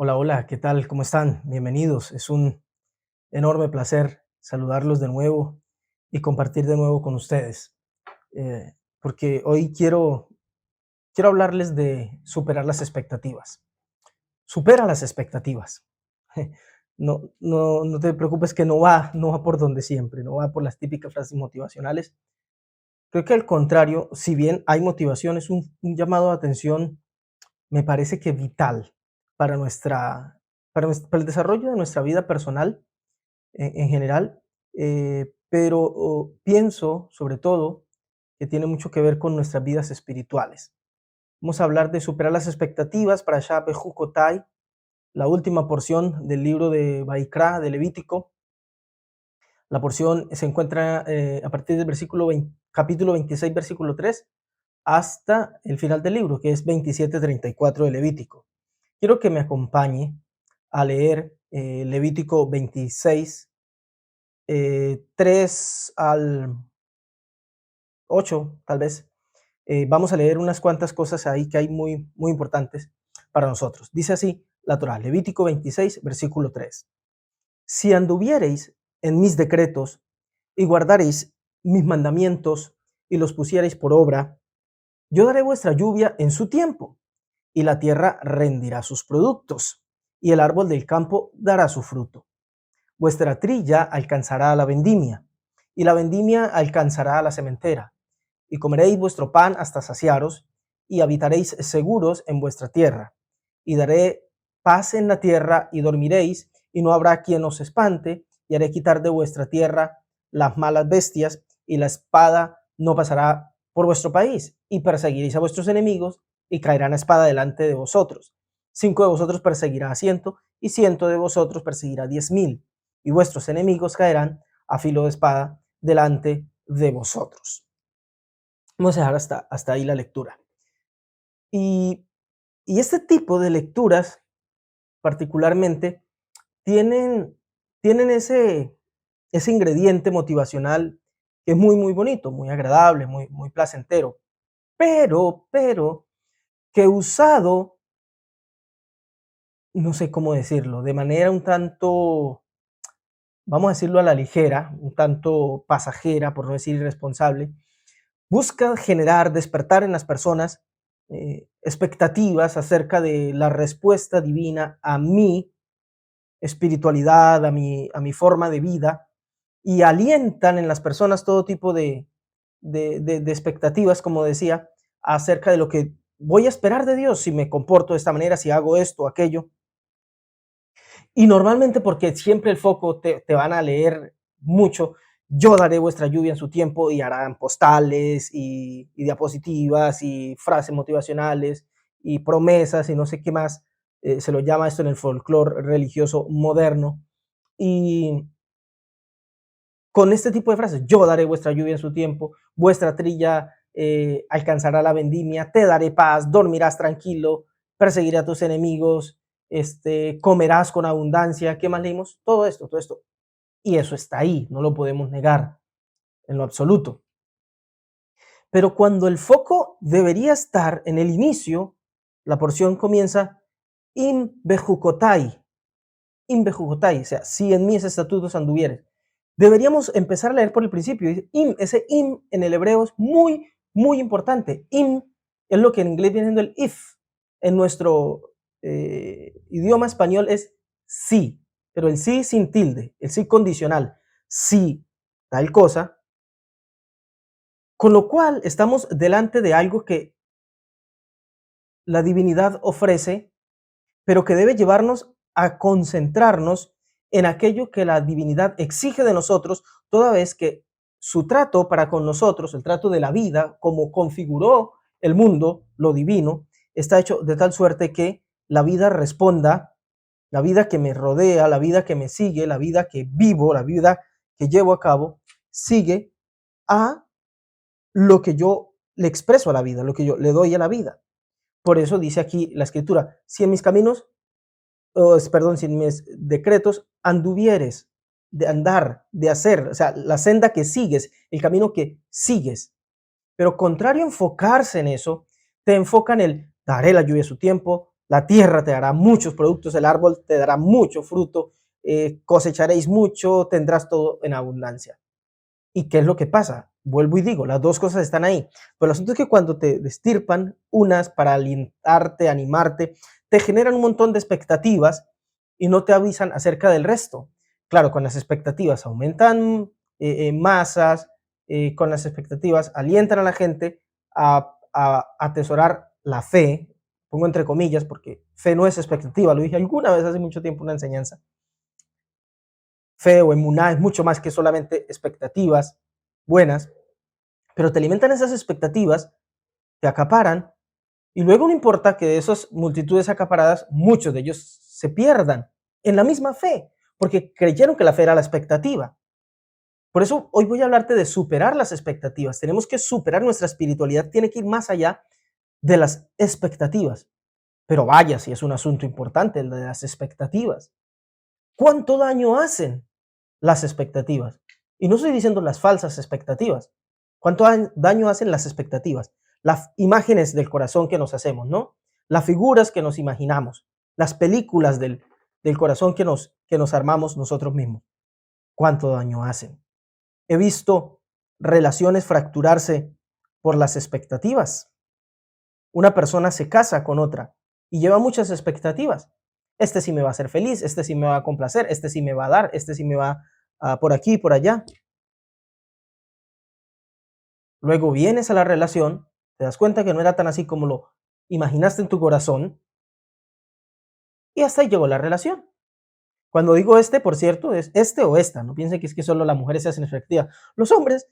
Hola, hola, ¿qué tal? ¿Cómo están? Bienvenidos. Es un enorme placer saludarlos de nuevo y compartir de nuevo con ustedes, porque hoy quiero hablarles de superar las expectativas. Supera las expectativas. No te preocupes que no va por donde siempre, no va por las típicas frases motivacionales. Creo que al contrario, si bien hay motivación, es un llamado de atención, me parece que vital para para el desarrollo de nuestra vida personal en general, pero pienso sobre todo que tiene mucho que ver con nuestras vidas espirituales. Vamos a hablar de superar las expectativas para Bejucotai, la última porción del libro de Baikra, de Levítico. La porción se encuentra a partir del capítulo 26, versículo 3, hasta el final del libro, que es 27:34 de Levítico. Quiero que me acompañe a leer Levítico 26, 3 al 8, tal vez. Vamos a leer unas cuantas cosas ahí que hay muy, muy importantes para nosotros. Dice así la Torá, Levítico 26, versículo 3. Si anduviereis en mis decretos y guardareis mis mandamientos y los pusiereis por obra, yo daré vuestra lluvia en su tiempo, y la tierra rendirá sus productos, y el árbol del campo dará su fruto. Vuestra trilla alcanzará la vendimia, y la vendimia alcanzará la sementera, y comeréis vuestro pan hasta saciaros, y habitaréis seguros en vuestra tierra. Y daré paz en la tierra, y dormiréis, y no habrá quien os espante, y haré quitar de vuestra tierra las malas bestias, y la espada no pasará por vuestro país, y perseguiréis a vuestros enemigos, y caerán a espada delante de vosotros. 5 de vosotros perseguirá a 100, y 100 de vosotros perseguirá 10,000, y vuestros enemigos caerán a filo de espada delante de vosotros. Vamos a dejar hasta ahí la lectura. Y, y este tipo de lecturas, particularmente, tienen, tienen ese ingrediente motivacional que es muy, muy bonito, muy agradable, muy, muy placentero, pero, que usado, no sé cómo decirlo, de manera un tanto, vamos a decirlo a la ligera, un tanto pasajera, por no decir irresponsable, busca generar, despertar en las personas expectativas acerca de la respuesta divina a mi espiritualidad, a mi forma de vida, y alientan en las personas todo tipo de expectativas, como decía, acerca de lo que voy a esperar de Dios si me comporto de esta manera, si hago esto o aquello. Y normalmente porque siempre el foco te van a leer mucho, yo daré vuestra lluvia en su tiempo y harán postales y diapositivas y frases motivacionales y promesas y no sé qué más, se lo llama esto en el folclore religioso moderno. Y con este tipo de frases, yo daré vuestra lluvia en su tiempo, vuestra trilla alcanzará la vendimia, te daré paz, dormirás tranquilo, perseguiré a tus enemigos, comerás con abundancia. ¿Qué más leímos? Todo esto, todo esto. Y eso está ahí, no lo podemos negar en lo absoluto. Pero cuando el foco debería estar en el inicio, la porción comienza in bejucotai, o sea, si en mis estatutos anduvieres. Deberíamos empezar a leer por el principio. Ese im en el hebreo es muy, muy importante. Im es lo que en inglés viene siendo el if. En nuestro idioma español es sí, pero el sí sin tilde, el sí condicional. Sí, tal cosa. Con lo cual estamos delante de algo que la divinidad ofrece, pero que debe llevarnos a concentrarnos en aquello que la divinidad exige de nosotros, toda vez que su trato para con nosotros, el trato de la vida, como configuró el mundo, lo divino, está hecho de tal suerte que la vida responda, la vida que me rodea, la vida que me sigue, la vida que vivo, la vida que llevo a cabo, sigue a lo que yo le expreso a la vida, lo que yo le doy a la vida. Por eso dice aquí la escritura, si en mis caminos perdón, si en mis decretos anduvieres, de andar, de hacer, o sea, la senda que sigues, el camino que sigues. Pero contrario a enfocarse en eso, te enfoca en el daré la lluvia a su tiempo, la tierra te dará muchos productos, el árbol te dará mucho fruto, cosecharéis mucho, tendrás todo en abundancia. ¿Y qué es lo que pasa? Vuelvo y digo, las dos cosas están ahí. Pero el asunto es que cuando te destirpan unas para alentarte, animarte, te generan un montón de expectativas y no te avisan acerca del resto. Claro, con las expectativas aumentan masas, con las expectativas alientan a la gente a atesorar la fe, pongo entre comillas, porque fe no es expectativa, lo dije alguna vez hace mucho tiempo en una enseñanza. Fe o emuná es mucho más que solamente expectativas buenas, pero te alimentan esas expectativas, te acaparan, y luego no importa que de esas multitudes acaparadas, muchos de ellos se pierdan en la misma fe, porque creyeron que la fe era la expectativa. Por eso hoy voy a hablarte de superar las expectativas. Tenemos que superar nuestra espiritualidad, tiene que ir más allá de las expectativas. Pero vaya, si es un asunto importante el de las expectativas. ¿Cuánto daño hacen las expectativas? Y no estoy diciendo las falsas expectativas. ¿Cuánto daño hacen las expectativas? Las imágenes del corazón que nos hacemos, ¿no? Las figuras que nos imaginamos, las películas del corazón que nos armamos nosotros mismos. ¿Cuánto daño hacen? He visto relaciones fracturarse por las expectativas. Una persona se casa con otra y lleva muchas expectativas. Este sí me va a hacer feliz, este sí me va a complacer, este sí me va a dar, este sí me va por aquí, por allá. Luego vienes a la relación, te das cuenta que no era tan así como lo imaginaste en tu corazón y hasta ahí llegó la relación. Cuando digo este, por cierto, es este o esta. No piensen que es que solo las mujeres se hacen expectativas. Los hombres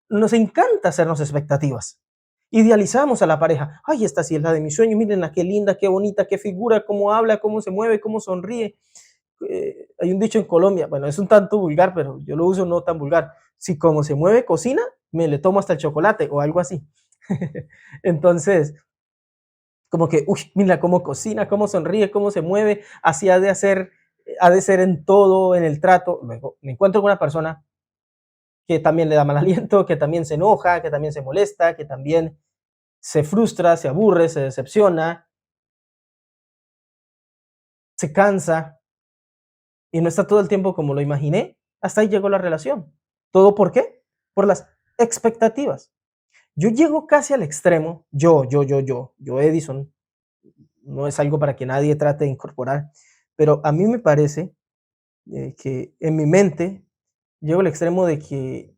nos encanta hacernos expectativas. Idealizamos a la pareja. Ay, esta sí es la de mi sueño. Mírenla, qué linda, qué bonita, qué figura, cómo habla, cómo se mueve, cómo sonríe. Hay un dicho en Colombia, bueno, es un tanto vulgar, pero yo lo uso no tan vulgar. Si como se mueve cocina, me le tomo hasta el chocolate o algo así. Entonces, como que, uy, mira cómo cocina, cómo sonríe, cómo se mueve, así ha de ser en todo, en el trato. Luego me encuentro con una persona que también le da mal aliento, que también se enoja, que también se molesta, que también se frustra, se aburre, se decepciona, se cansa y no está todo el tiempo como lo imaginé. Hasta ahí llegó la relación. ¿Todo por qué? Por las expectativas. Yo llego casi al extremo, yo, Edison, no es algo para que nadie trate de incorporar, pero a mí me parece que en mi mente llego al extremo de que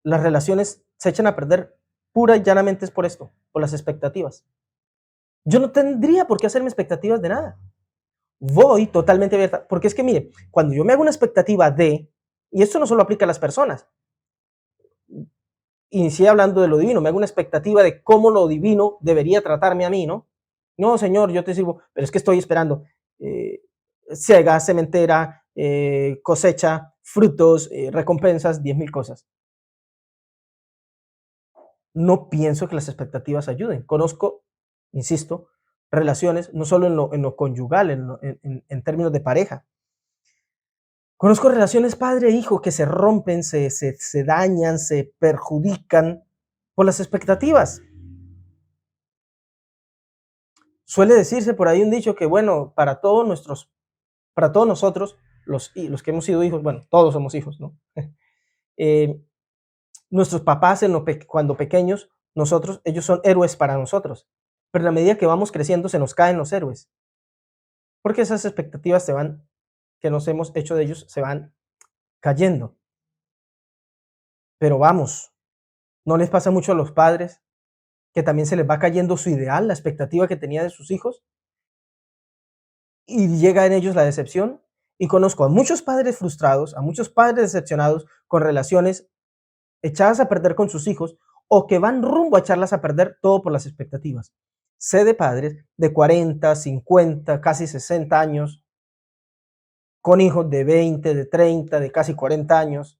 las relaciones se echan a perder pura y llanamente es por esto, por las expectativas. Yo no tendría por qué hacerme expectativas de nada. Voy totalmente abierta, porque es que mire, cuando yo me hago una expectativa de, y esto no solo aplica a las personas, inicié hablando de lo divino, me hago una expectativa de cómo lo divino debería tratarme a mí, ¿no? No, Señor, yo te sirvo, pero es que estoy esperando ciega, cementera, cosecha, frutos, recompensas, 10,000 cosas. No pienso que las expectativas ayuden. Conozco, insisto, relaciones, no solo en lo conyugal, en términos de pareja. Conozco relaciones padre-hijo que se rompen, se dañan, se perjudican por las expectativas. Suele decirse por ahí un dicho que, bueno, para todos nosotros, los que hemos sido hijos, bueno, todos somos hijos, ¿no? Eh, nuestros papás cuando pequeños, ellos son héroes para nosotros, pero a la medida que vamos creciendo se nos caen los héroes, porque esas expectativas que nos hemos hecho de ellos se van cayendo. Pero vamos, ¿no les pasa mucho a los padres que también se les va cayendo su ideal, la expectativa que tenía de sus hijos? Y llega en ellos la decepción. Y conozco a muchos padres frustrados, a muchos padres decepcionados con relaciones echadas a perder con sus hijos o que van rumbo a echarlas a perder todo por las expectativas. Sé de padres de 40, 50, casi 60 años, con hijos de 20, de 30, de casi 40 años,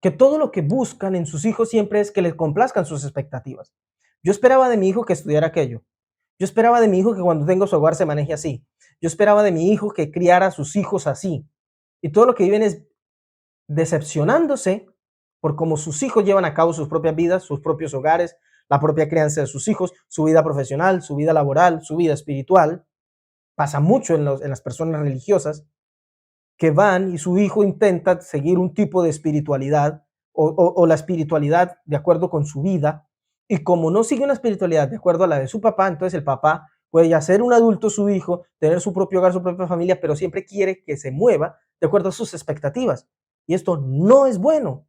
que todo lo que buscan en sus hijos siempre es que les complazcan sus expectativas. Yo esperaba de mi hijo que estudiara aquello. Yo esperaba de mi hijo que cuando tenga su hogar se maneje así. Yo esperaba de mi hijo que criara a sus hijos así. Y todo lo que viven es decepcionándose por cómo sus hijos llevan a cabo sus propias vidas, sus propios hogares, la propia crianza de sus hijos, su vida profesional, su vida laboral, su vida espiritual. pasa mucho en las personas religiosas, que van y su hijo intenta seguir un tipo de espiritualidad o la espiritualidad de acuerdo con su vida, y como no sigue una espiritualidad de acuerdo a la de su papá, entonces el papá puede ya ser un adulto su hijo, tener su propio hogar, su propia familia, pero siempre quiere que se mueva de acuerdo a sus expectativas. Y esto no es bueno.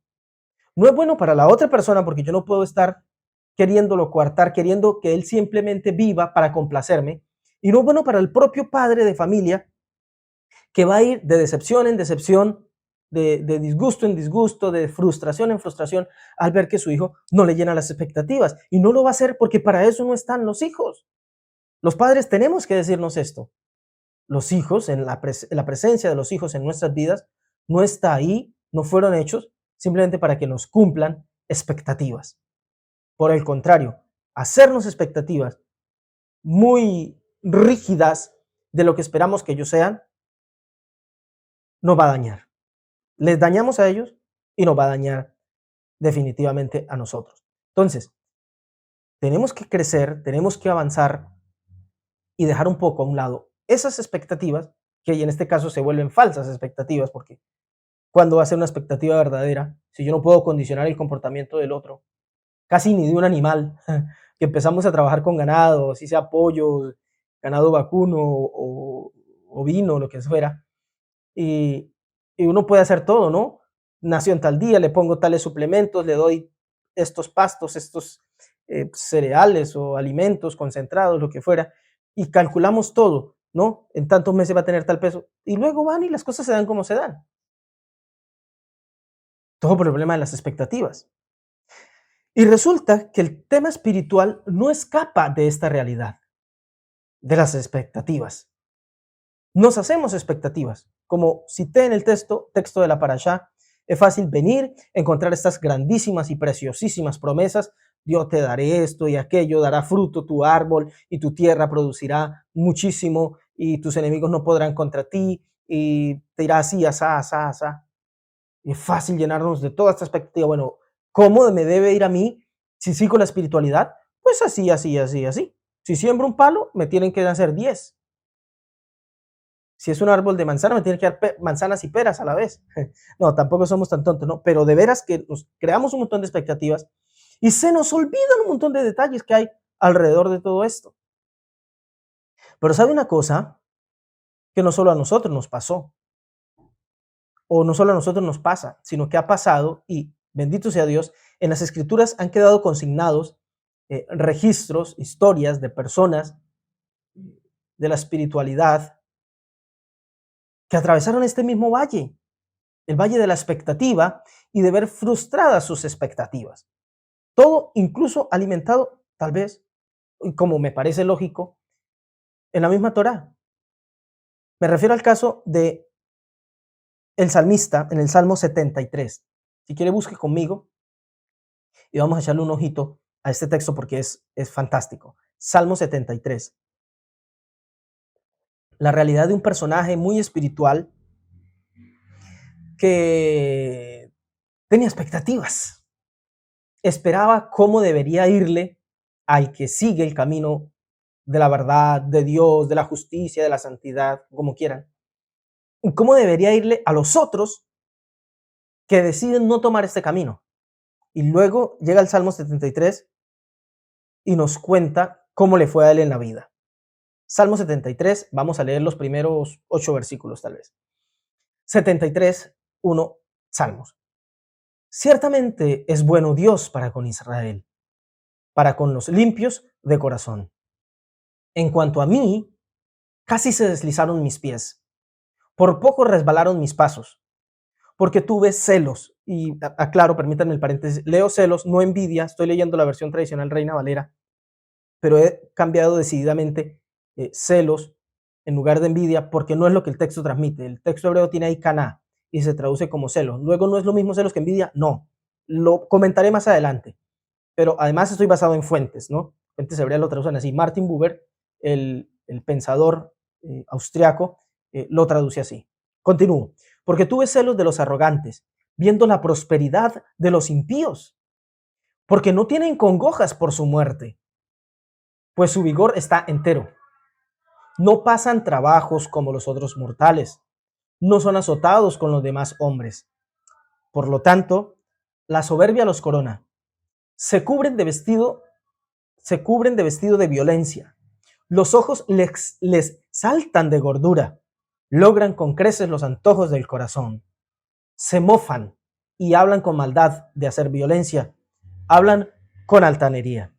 No es bueno para la otra persona porque yo no puedo estar queriéndolo coartar, queriendo que él simplemente viva para complacerme. Y no es bueno para el propio padre de familia, que va a ir de decepción en decepción, de disgusto en disgusto, de frustración en frustración, al ver que su hijo no le llena las expectativas. Y no lo va a hacer porque para eso no están los hijos. Los padres tenemos que decirnos esto. Los hijos, la presencia de los hijos en nuestras vidas, no está ahí, no fueron hechos simplemente para que nos cumplan expectativas. Por el contrario, hacernos expectativas muy rígidas de lo que esperamos que ellos sean, nos va a dañar. Les dañamos a ellos y nos va a dañar definitivamente a nosotros. Entonces, tenemos que crecer, tenemos que avanzar y dejar un poco a un lado esas expectativas, que en este caso se vuelven falsas expectativas, porque cuando va a ser una expectativa verdadera, si yo no puedo condicionar el comportamiento del otro, casi ni de un animal, que empezamos a trabajar con ganado, si sea pollo, ganado vacuno o ovino, lo que fuera, y, y uno puede hacer todo, ¿no? Nació en tal día, le pongo tales suplementos, le doy estos pastos, estos cereales o alimentos concentrados, lo que fuera, y calculamos todo, ¿no? En tantos meses va a tener tal peso, y luego van y las cosas se dan como se dan. Todo por el problema de las expectativas. Y resulta que el tema espiritual no escapa de esta realidad, de las expectativas. Nos hacemos expectativas. Como cité en el texto de la parashá, es fácil venir, encontrar estas grandísimas y preciosísimas promesas. Dios te daré esto y aquello, dará fruto tu árbol y tu tierra producirá muchísimo y tus enemigos no podrán contra ti y te irá así, asá, asá, asá. Y es fácil llenarnos de toda esta expectativa. Bueno, ¿cómo me debe ir a mí si sigo la espiritualidad? Pues así, así, así, así. Si siembro un palo, me tienen que nacer 10. Si es un árbol de manzana, me tienen que dar manzanas y peras a la vez. No, tampoco somos tan tontos, ¿no? Pero de veras que nos creamos un montón de expectativas y se nos olvidan un montón de detalles que hay alrededor de todo esto. Pero ¿sabe una cosa? Que no solo a nosotros nos pasó, o no solo a nosotros nos pasa, sino que ha pasado y, bendito sea Dios, en las escrituras han quedado consignados registros, historias de personas de la espiritualidad que atravesaron este mismo valle, el valle de la expectativa y de ver frustradas sus expectativas. Todo incluso alimentado, tal vez, como me parece lógico, en la misma Torá. Me refiero al caso de el salmista en el Salmo 73. Si quiere, busque conmigo y vamos a echarle un ojito a este texto porque es fantástico. Salmo 73. La realidad de un personaje muy espiritual que tenía expectativas. Esperaba cómo debería irle al que sigue el camino de la verdad, de Dios, de la justicia, de la santidad, como quieran. Y cómo debería irle a los otros que deciden no tomar este camino. Y luego llega el Salmo 73 y nos cuenta cómo le fue a él en la vida. Salmo 73, vamos a leer los primeros 8 versículos tal vez. 73, 1, Salmos. Ciertamente es bueno Dios para con Israel, para con los limpios de corazón. En cuanto a mí, casi se deslizaron mis pies, por poco resbalaron mis pasos, porque tuve celos, y aclaro, permítanme el paréntesis, leo celos, no envidia, estoy leyendo la versión tradicional Reina Valera, pero he cambiado decididamente celos en lugar de envidia, porque no es lo que el texto transmite. El texto hebreo tiene ahí caná y se traduce como celos. Luego, ¿no es lo mismo celos que envidia? No, lo comentaré más adelante, pero además estoy basado en fuentes, ¿no? Fuentes hebreas lo traducen así. Martin Buber, el pensador austriaco, lo traduce así. Continúo. Porque tuve celos de los arrogantes, viendo la prosperidad de los impíos, porque no tienen congojas por su muerte, pues su vigor está entero. No pasan trabajos como los otros mortales. No son azotados con los demás hombres. Por lo tanto, la soberbia los corona. Se cubren de vestido, se cubren de vestido de violencia. Los ojos les saltan de gordura. Logran con creces los antojos del corazón. Se mofan y hablan con maldad de hacer violencia. Hablan con altanería.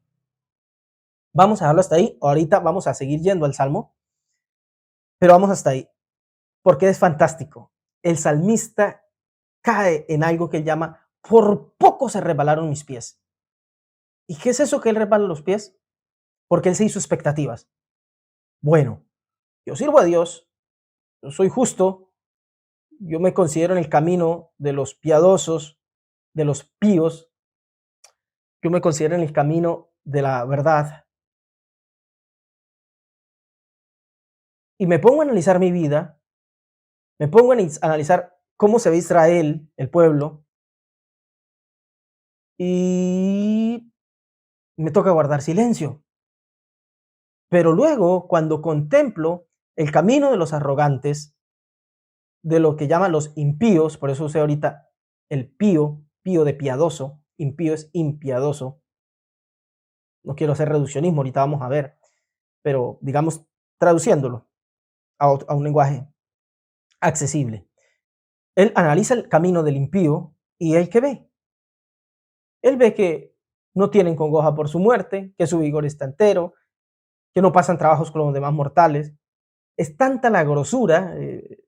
Vamos a dejarlo hasta ahí. Ahorita vamos a seguir yendo al Salmo, pero vamos hasta ahí, porque es fantástico. El salmista cae en algo que él llama, por poco se resbalaron mis pies. ¿Y qué es eso que él resbala los pies? Porque él se hizo expectativas. Bueno, yo sirvo a Dios, yo soy justo, yo me considero en el camino de los piadosos, de los píos, yo me considero en el camino de la verdad. Y me pongo a analizar mi vida, me pongo a analizar cómo se ve Israel, el pueblo, y me toca guardar silencio. Pero luego, cuando contemplo el camino de los arrogantes, de lo que llaman los impíos, por eso usé ahorita el pío, pío de piadoso, impío es impiadoso, no quiero hacer reduccionismo, ahorita vamos a ver, pero digamos traduciéndolo a un lenguaje accesible. Él analiza el camino del impío y él ¿qué ve? Él ve que no tienen congoja por su muerte, que su vigor está entero, que no pasan trabajos con los demás mortales. Es tanta la grosura, eh,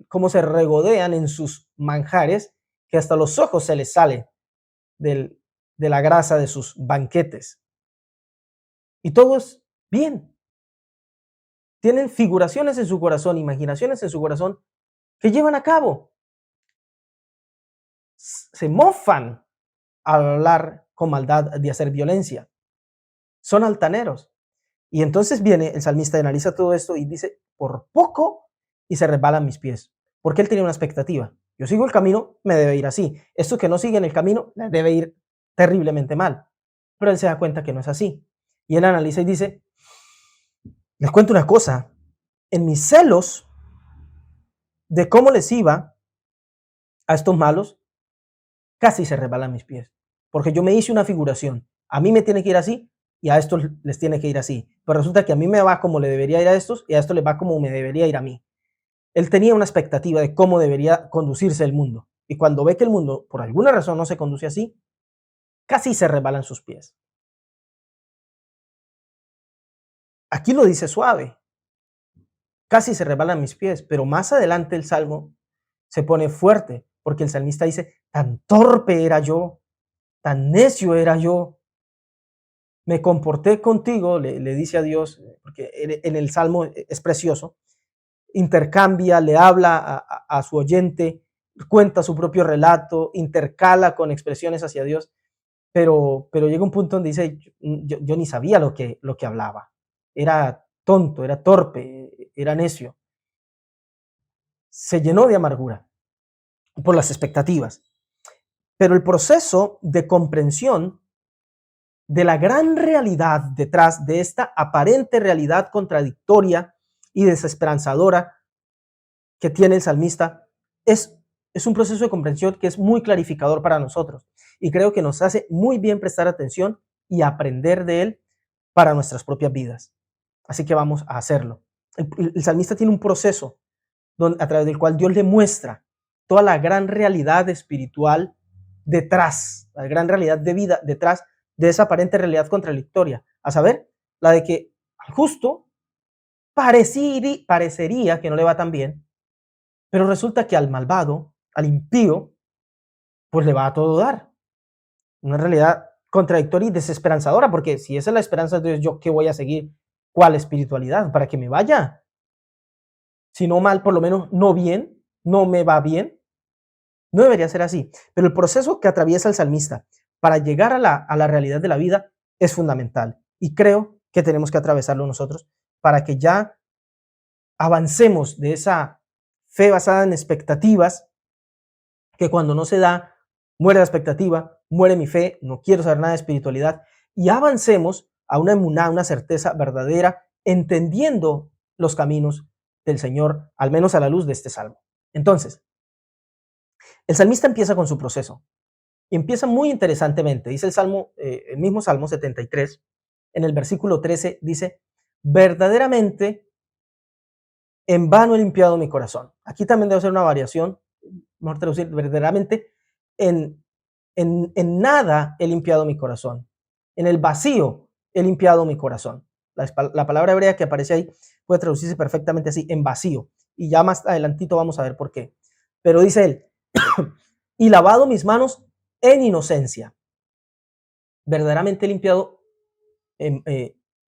como se regodean en sus manjares, que hasta los ojos se les sale de la grasa de sus banquetes. Y todo es bien. Tienen figuraciones en su corazón, imaginaciones en su corazón que llevan a cabo. Se mofan al hablar con maldad de hacer violencia. Son altaneros. Y entonces viene el salmista y analiza todo esto y dice, por poco y se resbalan mis pies. Porque él tenía una expectativa. Yo sigo el camino, me debe ir así. Estos que no siguen el camino, les debe ir terriblemente mal. Pero él se da cuenta que no es así. Y él analiza y dice, les cuento una cosa, en mis celos de cómo les iba a estos malos, casi se resbalan mis pies. Porque yo me hice una figuración. A mí me tiene que ir así y a estos les tiene que ir así. Pero resulta que a mí me va como le debería ir a estos y a estos les va como me debería ir a mí. Él tenía una expectativa de cómo debería conducirse el mundo. Y cuando ve que el mundo, por alguna razón, no se conduce así, casi se resbalan sus pies. Aquí lo dice suave. Casi se resbalan mis pies, pero más adelante el salmo se pone fuerte, porque el salmista dice, tan torpe era yo, tan necio era yo, me comporté contigo, le dice a Dios, porque en el salmo es precioso, intercambia, le habla a su oyente, cuenta su propio relato, intercala con expresiones hacia Dios, pero llega un punto donde dice, yo ni sabía lo que hablaba, era tonto, era torpe, era necio, se llenó de amargura por las expectativas. Pero el proceso de comprensión de la gran realidad detrás de esta aparente realidad contradictoria y desesperanzadora que tiene el salmista es un proceso de comprensión que es muy clarificador para nosotros y creo que nos hace muy bien prestar atención y aprender de él para nuestras propias vidas. Así que vamos a hacerlo. El salmista tiene un proceso a través del cual Dios le muestra toda la gran realidad espiritual detrás, la gran realidad de vida detrás de esa aparente realidad contradictoria, a saber, la de que al justo parecería que no le va tan bien, pero resulta que al malvado, al impío, pues le va a todo dar. Una realidad contradictoria y desesperanzadora, porque si esa es la esperanza de Dios, ¿yo qué voy a seguir? ¿Cuál espiritualidad? ¿Para que me vaya? Si no mal, por lo menos no bien, no me va bien. No debería ser así, pero el proceso que atraviesa el salmista para llegar a la realidad de la vida es fundamental y creo que tenemos que atravesarlo nosotros para que ya avancemos de esa fe basada en expectativas, que cuando no se da, muere la expectativa, muere mi fe, no quiero saber nada de espiritualidad, y avancemos a una emuná, una certeza verdadera entendiendo los caminos del Señor, al menos a la luz de este salmo. Entonces, el salmista empieza con su proceso y empieza muy interesantemente. Dice el mismo Salmo 73, en el versículo 13, dice, verdaderamente en vano he limpiado mi corazón. Aquí también debe ser una variación, mejor traducir, verdaderamente en, en nada he limpiado mi corazón. En el vacío he limpiado mi corazón. La palabra hebrea que aparece ahí puede traducirse perfectamente así, en vacío. Y ya más adelantito vamos a ver por qué. Pero dice él, y lavado mis manos en inocencia. Verdaderamente he limpiado en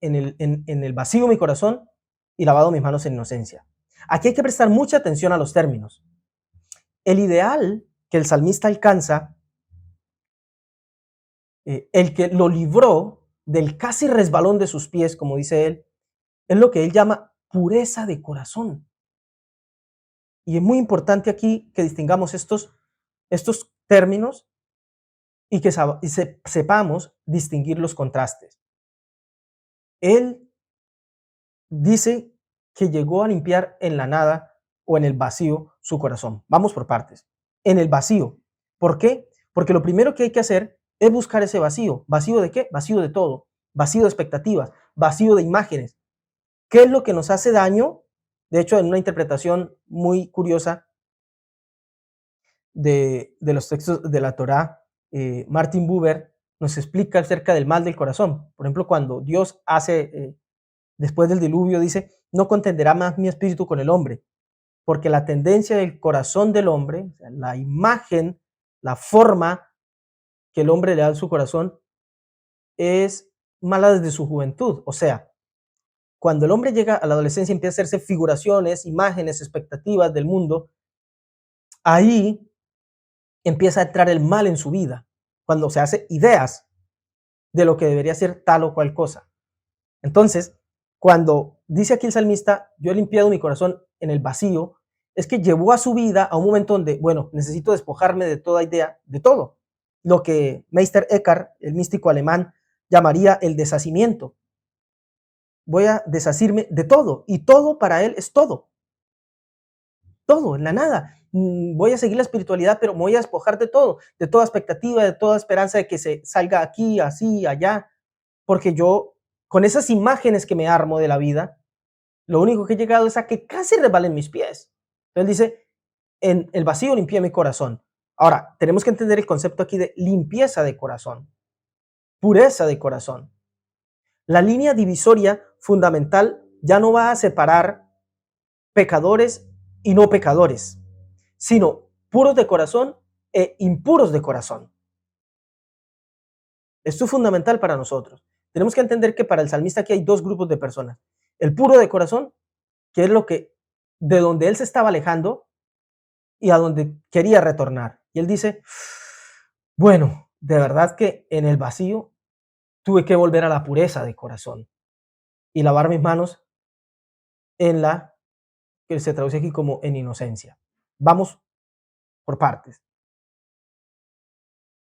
el vacío mi corazón y lavado mis manos en inocencia. Aquí hay que prestar mucha atención a los términos. El ideal que el salmista alcanza, el que lo libró del casi resbalón de sus pies, como dice él, es lo que él llama pureza de corazón. Y es muy importante aquí que distingamos estos términos y que sepamos distinguir los contrastes. Él dice que llegó a limpiar en la nada o en el vacío su corazón. Vamos por partes. En el vacío. ¿Por qué? Porque lo primero que hay que hacer es buscar ese vacío. ¿Vacío de qué? Vacío de todo. Vacío de expectativas. Vacío de imágenes. ¿Qué es lo que nos hace daño? De hecho, en una interpretación muy curiosa de los textos de la Torá, Martin Buber nos explica acerca del mal del corazón. Por ejemplo, cuando Dios hace, después del diluvio, dice, no contenderá más mi espíritu con el hombre, porque la tendencia del corazón del hombre, o sea, la imagen, la forma que el hombre le da a su corazón, es mala desde su juventud. O sea, cuando el hombre llega a la adolescencia empieza a hacerse figuraciones, imágenes, expectativas del mundo, ahí empieza a entrar el mal en su vida, cuando se hace ideas de lo que debería ser tal o cual cosa. Entonces, cuando dice aquí el salmista, yo he limpiado mi corazón en el vacío, es que llevó a su vida a un momento donde, bueno, necesito despojarme de toda idea, de todo. Lo que Meister Eckhart, el místico alemán, llamaría el deshacimiento. Voy a deshacirme de todo, y todo para él es todo. Todo, en la nada. Voy a seguir la espiritualidad, pero me voy a despojar de todo, de toda expectativa, de toda esperanza de que se salga aquí, así, allá, porque yo, con esas imágenes que me armo de la vida, lo único que he llegado es a que casi resbalen mis pies. Entonces dice, en el vacío limpié mi corazón. Ahora, tenemos que entender el concepto aquí de limpieza de corazón, pureza de corazón. La línea divisoria fundamental ya no va a separar pecadores y no pecadores, sino puros de corazón e impuros de corazón. Esto es fundamental para nosotros. Tenemos que entender que para el salmista aquí hay dos grupos de personas. El puro de corazón, que es de donde él se estaba alejando y a donde quería retornar. Y él dice, bueno, de verdad que en el vacío tuve que volver a la pureza de corazón y lavar mis manos en la que se traduce aquí como en inocencia. Vamos por partes.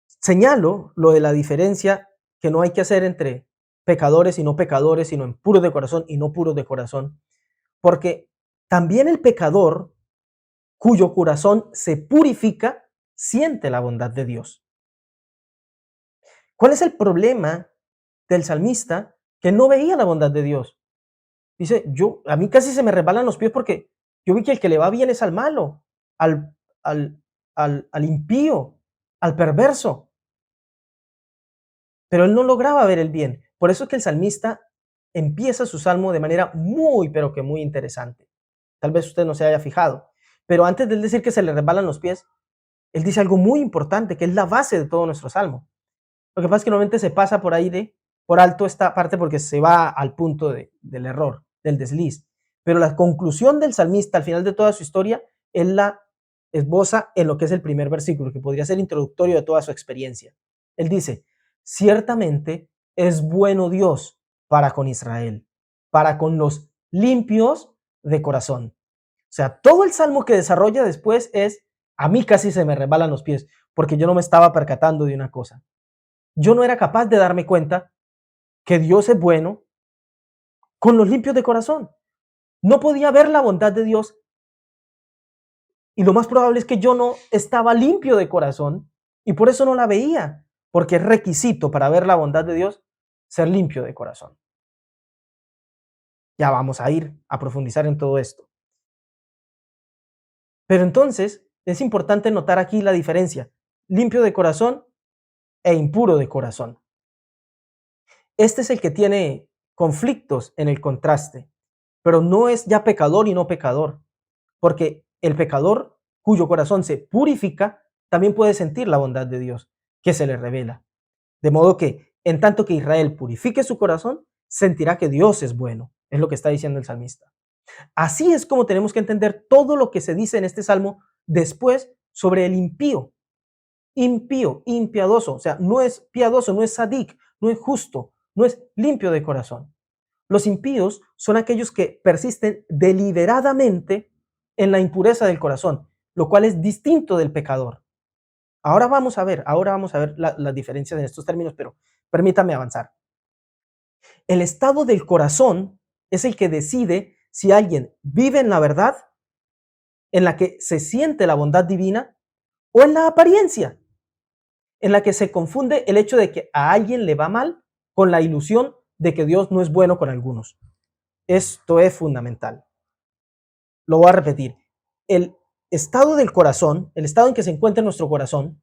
Señalo lo de la diferencia que no hay que hacer entre pecadores y no pecadores, sino en puros de corazón y no puros de corazón, porque también el pecador cuyo corazón se purifica siente la bondad de Dios. ¿Cuál es el problema del salmista? Que no veía la bondad de Dios. Dice, a mí casi se me resbalan los pies porque yo vi que el que le va bien es al malo, al, al impío, al perverso. Pero él no lograba ver el bien. Por eso es que el salmista empieza su salmo de manera muy, pero que muy interesante. Tal vez usted no se haya fijado. Pero antes de él decir que se le resbalan los pies, él dice algo muy importante, que es la base de todo nuestro salmo. Lo que pasa es que normalmente se pasa por ahí por alto esta parte porque se va al punto del error, del desliz. Pero la conclusión del salmista al final de toda su historia, él la esboza en lo que es el primer versículo, que podría ser introductorio de toda su experiencia. Él dice, ciertamente es bueno Dios para con Israel, para con los limpios de corazón. O sea, todo el salmo que desarrolla después es, a mí casi se me resbalan los pies, porque yo no me estaba percatando de una cosa. Yo no era capaz de darme cuenta que Dios es bueno, con los limpios de corazón. No podía ver la bondad de Dios y lo más probable es que yo no estaba limpio de corazón y por eso no la veía, porque es requisito para ver la bondad de Dios ser limpio de corazón. Ya vamos a ir a profundizar en todo esto. Pero entonces es importante notar aquí la diferencia, limpio de corazón e impuro de corazón. Este es el que tiene conflictos en el contraste, pero no es ya pecador y no pecador, porque el pecador cuyo corazón se purifica también puede sentir la bondad de Dios que se le revela. De modo que, en tanto que Israel purifique su corazón, sentirá que Dios es bueno, es lo que está diciendo el salmista. Así es como tenemos que entender todo lo que se dice en este salmo después sobre el impío. Impío, impiadoso, o sea, no es piadoso, no es sadik, no es justo, no es limpio de corazón. Los impíos son aquellos que persisten deliberadamente en la impureza del corazón, lo cual es distinto del pecador. Ahora vamos a ver las diferencias en estos términos, pero permítame avanzar. El estado del corazón es el que decide si alguien vive en la verdad, en la que se siente la bondad divina, o en la apariencia, en la que se confunde el hecho de que a alguien le va mal con la ilusión de que Dios no es bueno con algunos. Esto es fundamental. Lo voy a repetir. El estado del corazón, el estado en que se encuentra nuestro corazón,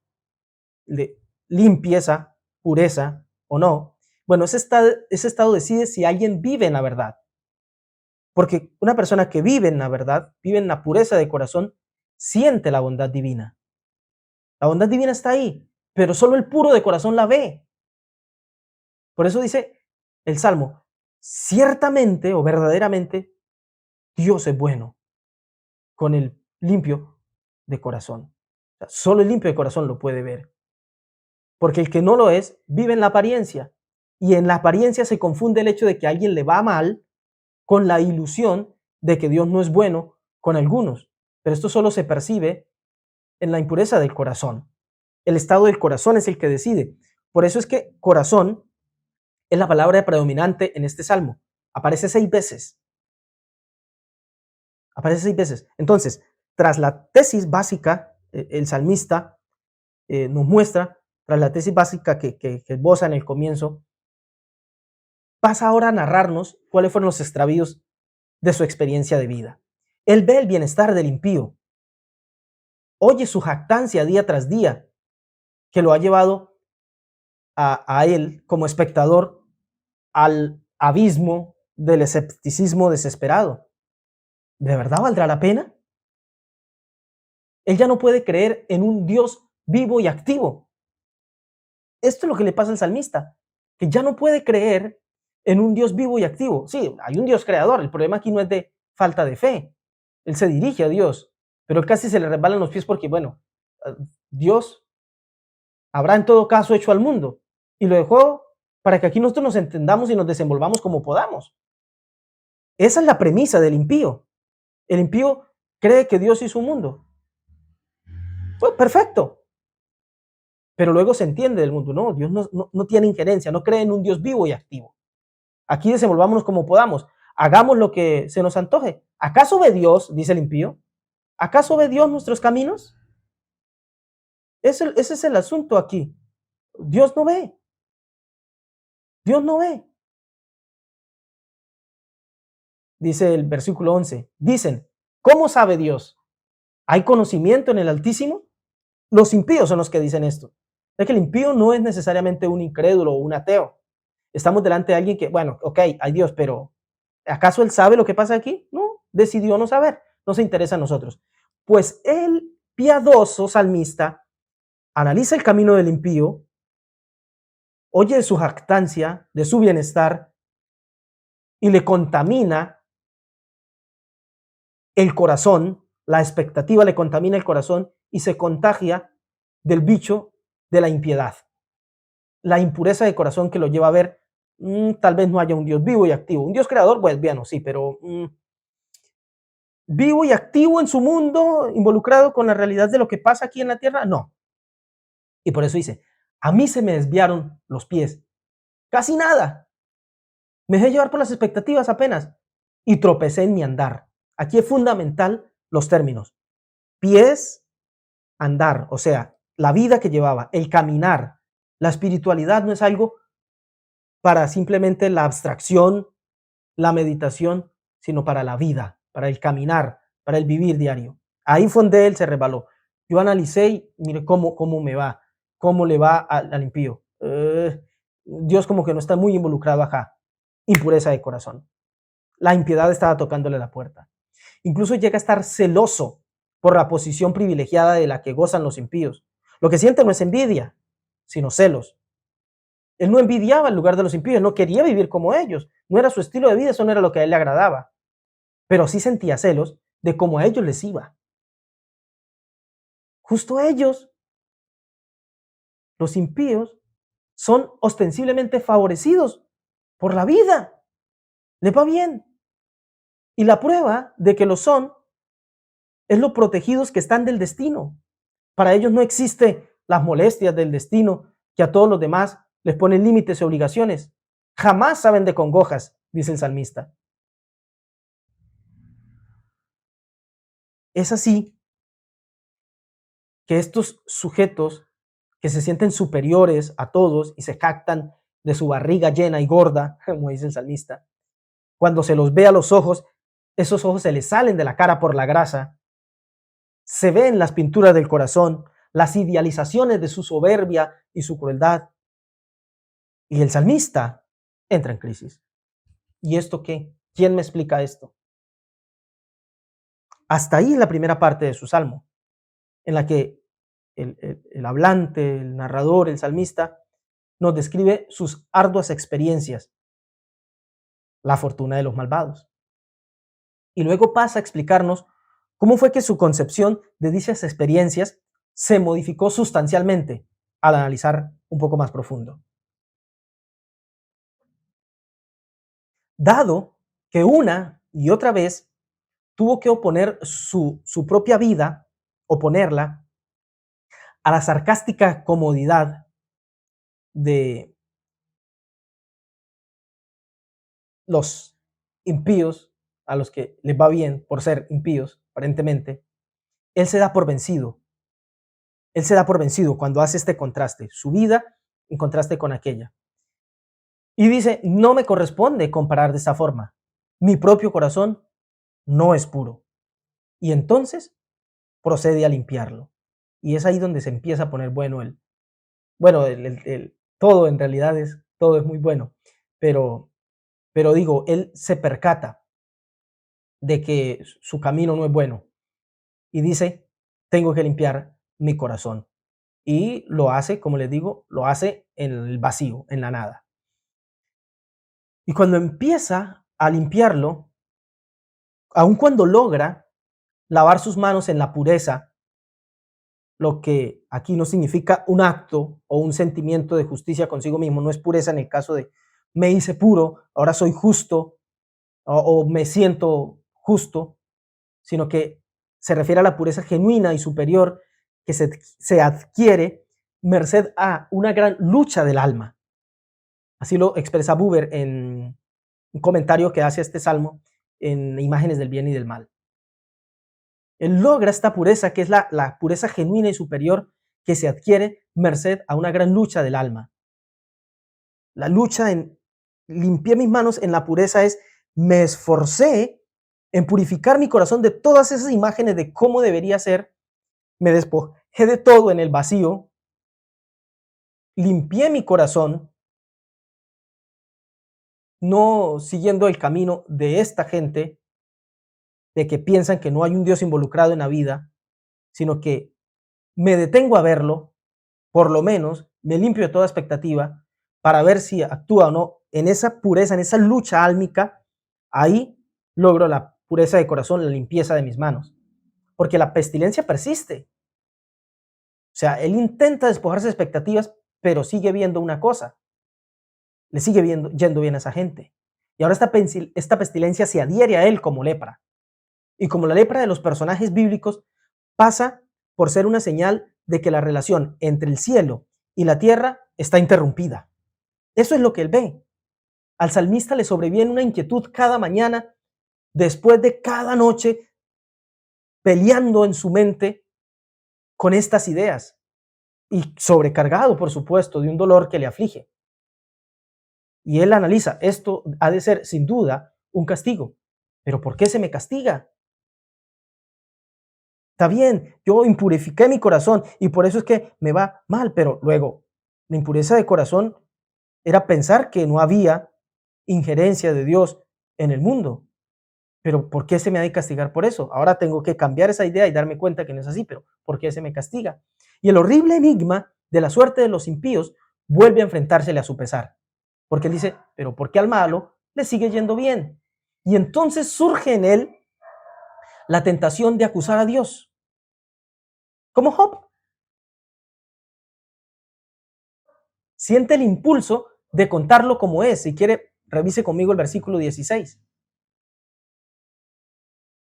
de limpieza, pureza o no, bueno, ese estado decide si alguien vive en la verdad. Porque una persona que vive en la verdad, vive en la pureza de corazón, siente la bondad divina. La bondad divina está ahí, pero solo el puro de corazón la ve. Por eso dice el Salmo, ciertamente o verdaderamente Dios es bueno con el limpio de corazón. O sea, solo el limpio de corazón lo puede ver. Porque el que no lo es, vive en la apariencia. Y en la apariencia se confunde el hecho de que a alguien le va mal con la ilusión de que Dios no es bueno con algunos. Pero esto solo se percibe en la impureza del corazón. El estado del corazón es el que decide. Por eso es que corazón es la palabra predominante en este salmo. Aparece 6 veces. Aparece 6 veces. Entonces, tras la tesis básica, el salmista nos muestra, tras la tesis básica que esboza en el comienzo, pasa ahora a narrarnos cuáles fueron los extravíos de su experiencia de vida. Él ve el bienestar del impío, oye su jactancia día tras día, que lo ha llevado a él como espectador al abismo del escepticismo desesperado. ¿De verdad valdrá la pena? Él ya no puede creer en un Dios vivo y activo. Esto es lo que le pasa al salmista, que ya no puede creer en un Dios vivo y activo. Sí, hay un Dios creador, el problema aquí no es de falta de fe. Él se dirige a Dios, pero casi se le resbalan los pies porque, bueno, Dios habrá en todo caso hecho al mundo y lo dejó para que aquí nosotros nos entendamos y nos desenvolvamos como podamos. Esa es la premisa del impío. El impío cree que Dios hizo un mundo. Pues perfecto. Pero luego se entiende del mundo. No, Dios no tiene injerencia, no cree en un Dios vivo y activo. Aquí desenvolvámonos como podamos. Hagamos lo que se nos antoje. ¿Acaso ve Dios, dice el impío? ¿Acaso ve Dios nuestros caminos? Ese es el asunto aquí. Dios no ve. Dios no ve. Dice el versículo 11. Dicen, ¿cómo sabe Dios? ¿Hay conocimiento en el Altísimo? Los impíos son los que dicen esto. Es que el impío no es necesariamente un incrédulo o un ateo. Estamos delante de alguien que, bueno, ok, hay Dios, pero ¿acaso él sabe lo que pasa aquí? No, decidió no saber, no se interesa a nosotros. Pues el piadoso salmista analiza el camino del impío, oye de su jactancia, de su bienestar, y le contamina el corazón, la expectativa le contamina el corazón y se contagia del bicho de la impiedad. La impureza de corazón que lo lleva a ver, tal vez no haya un Dios vivo y activo. Un Dios creador, pues bueno, sí, pero vivo y activo en su mundo, involucrado con la realidad de lo que pasa aquí en la tierra, no. Y por eso dice, a mí se me desviaron los pies. Casi nada. Me dejé llevar por las expectativas apenas y tropecé en mi andar. Aquí es fundamental los términos. Pies, andar, o sea, la vida que llevaba, el caminar. La espiritualidad no es algo para simplemente la abstracción, la meditación, sino para la vida, para el caminar, para el vivir diario. Ahí fue donde él se resbaló. Yo analicé y mire cómo me va, cómo le va al impío. Dios como que no está muy involucrado acá. Impureza de corazón. La impiedad estaba tocándole la puerta. Incluso llega a estar celoso por la posición privilegiada de la que gozan los impíos. Lo que siente no es envidia, sino celos. Él no envidiaba el lugar de los impíos, no quería vivir como ellos. No era su estilo de vida, eso no era lo que a él le agradaba. Pero sí sentía celos de cómo a ellos les iba. Justo ellos, los impíos, son ostensiblemente favorecidos por la vida. Les va bien. Y la prueba de que lo son es lo protegidos que están del destino. Para ellos no existe las molestias del destino que a todos los demás les ponen límites y obligaciones. Jamás saben de congojas, dice el salmista. Es así que estos sujetos que se sienten superiores a todos y se jactan de su barriga llena y gorda, como dice el salmista, cuando se los ve a los ojos, esos ojos se les salen de la cara por la grasa, se ven las pinturas del corazón, las idealizaciones de su soberbia y su crueldad. Y el salmista entra en crisis. ¿Y esto qué? ¿Quién me explica esto? Hasta ahí la primera parte de su salmo, en la que el hablante, el narrador, el salmista, nos describe sus arduas experiencias, la fortuna de los malvados. Y luego pasa a explicarnos cómo fue que su concepción de dichas experiencias se modificó sustancialmente al analizar un poco más profundo. Dado que una y otra vez tuvo que oponer su propia vida, oponerla a la sarcástica comodidad de los impíos, a los que les va bien por ser impíos, aparentemente, él se da por vencido. Él se da por vencido cuando hace este contraste, su vida en contraste con aquella. Y dice, no me corresponde comparar de esta forma. Mi propio corazón no es puro. Y entonces procede a limpiarlo. Y es ahí donde se empieza a poner bueno todo en realidad todo es muy bueno. Pero digo, él se percata de que su camino no es bueno y dice, tengo que limpiar mi corazón. Y lo hace, como les digo, lo hace en el vacío, en la nada. Y cuando empieza a limpiarlo, aun cuando logra lavar sus manos en la pureza, lo que aquí no significa un acto o un sentimiento de justicia consigo mismo, no es pureza en el caso de me hice puro, ahora soy justo o me siento justo, sino que se refiere a la pureza genuina y superior que se adquiere merced a una gran lucha del alma. Así lo expresa Buber en un comentario que hace a este salmo en Imágenes del bien y del mal. Él logra esta pureza que es la pureza genuina y superior que se adquiere merced a una gran lucha del alma. La lucha en limpié mis manos en la pureza es me esforcé en purificar mi corazón de todas esas imágenes de cómo debería ser, me despojé de todo en el vacío, limpié mi corazón, no siguiendo el camino de esta gente, de que piensan que no hay un Dios involucrado en la vida, sino que me detengo a verlo, por lo menos me limpio de toda expectativa para ver si actúa o no en esa pureza, en esa lucha álmica, ahí logro la pureza de corazón, la limpieza de mis manos, porque la pestilencia persiste. O sea, él intenta despojarse de expectativas, pero sigue viendo una cosa, le sigue yendo bien a esa gente. Y ahora esta pestilencia se adhiere a él como lepra. Y como la lepra de los personajes bíblicos, pasa por ser una señal de que la relación entre el cielo y la tierra está interrumpida. Eso es lo que él ve. Al salmista le sobreviene una inquietud cada mañana, después de cada noche, peleando en su mente con estas ideas y sobrecargado, por supuesto, de un dolor que le aflige. Y él analiza, esto ha de ser sin duda un castigo, pero ¿por qué se me castiga? Está bien, yo impurifiqué mi corazón y por eso es que me va mal, pero luego la impureza de corazón era pensar que no había injerencia de Dios en el mundo. Pero ¿por qué se me ha de castigar por eso? Ahora tengo que cambiar esa idea y darme cuenta que no es así, pero ¿por qué se me castiga? Y el horrible enigma de la suerte de los impíos vuelve a enfrentársele a su pesar. Porque él dice, pero ¿por qué al malo le sigue yendo bien? Y entonces surge en él la tentación de acusar a Dios, como Job. Siente el impulso de contarlo como es. Si quiere, revise conmigo el versículo 16.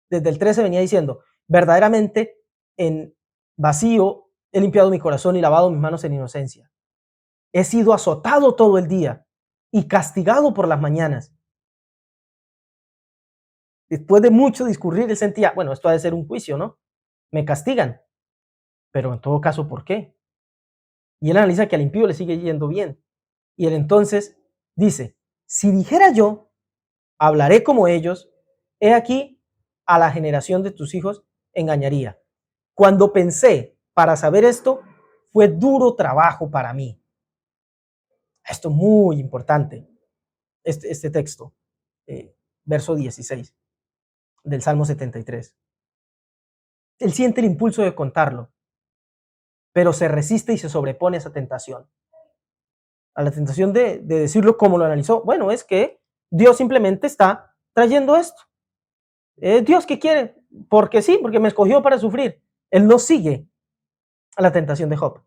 Desde el 13 venía diciendo, verdaderamente en vacío he limpiado mi corazón y lavado mis manos en inocencia. He sido azotado todo el día y castigado por las mañanas. Después de mucho discurrir, él sentía, bueno, esto ha de ser un juicio, ¿no? Me castigan, pero en todo caso, ¿por qué? Y él analiza que al impío le sigue yendo bien. Y él entonces dice, si dijera yo, hablaré como ellos, he aquí, a la generación de tus hijos engañaría. Cuando pensé para saber esto, fue duro trabajo para mí. Esto es muy importante, este texto, verso 16 del Salmo 73. Él siente el impulso de contarlo, pero se resiste y se sobrepone a esa tentación. A la tentación de decirlo como lo analizó. Bueno, es que Dios simplemente está trayendo esto. Dios, ¿qué quiere? Porque sí, porque me escogió para sufrir. Él no sigue a la tentación de Job.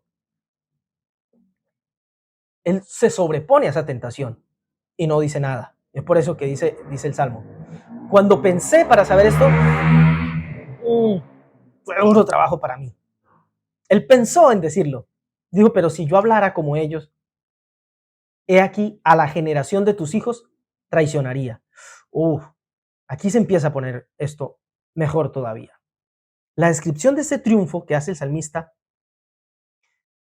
Él se sobrepone a esa tentación y no dice nada. Es por eso que dice el Salmo. Cuando pensé para saber esto, fue duro trabajo para mí. Él pensó en decirlo. Dijo, pero si yo hablara como ellos, he aquí, a la generación de tus hijos traicionaría. Aquí se empieza a poner esto mejor todavía. La descripción de ese triunfo que hace el salmista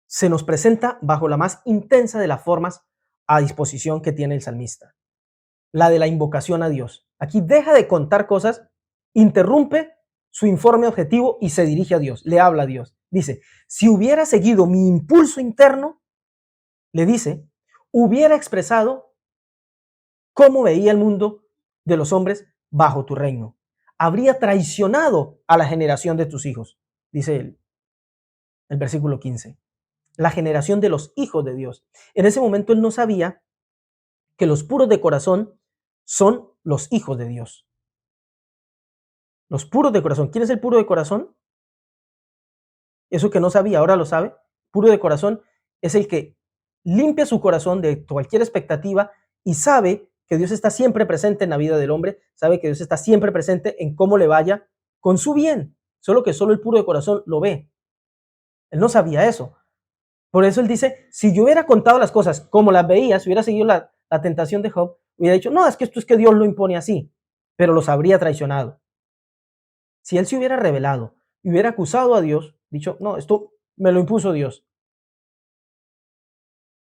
se nos presenta bajo la más intensa de las formas a disposición que tiene el salmista, la de la invocación a Dios. Aquí deja de contar cosas, interrumpe su informe objetivo y se dirige a Dios, le habla a Dios. Dice, si hubiera seguido mi impulso interno, le dice, hubiera expresado cómo veía el mundo de los hombres bajo tu reino. Habría traicionado a la generación de tus hijos, dice el versículo 15. La generación de los hijos de Dios. En ese momento él no sabía que los puros de corazón son los hijos de Dios. Los puros de corazón. ¿Quién es el puro de corazón? Eso que no sabía, ahora lo sabe. Puro de corazón es el que limpia su corazón de cualquier expectativa y sabe que Dios está siempre presente en la vida del hombre, sabe que Dios está siempre presente en cómo le vaya con su bien, solo que solo el puro de corazón lo ve. Él no sabía eso. Por eso él dice, si yo hubiera contado las cosas como las veía, si hubiera seguido la tentación de Job, hubiera dicho, no, es que esto es que Dios lo impone así, pero los habría traicionado. Si él se hubiera revelado y hubiera acusado a Dios, dicho, no, esto me lo impuso Dios,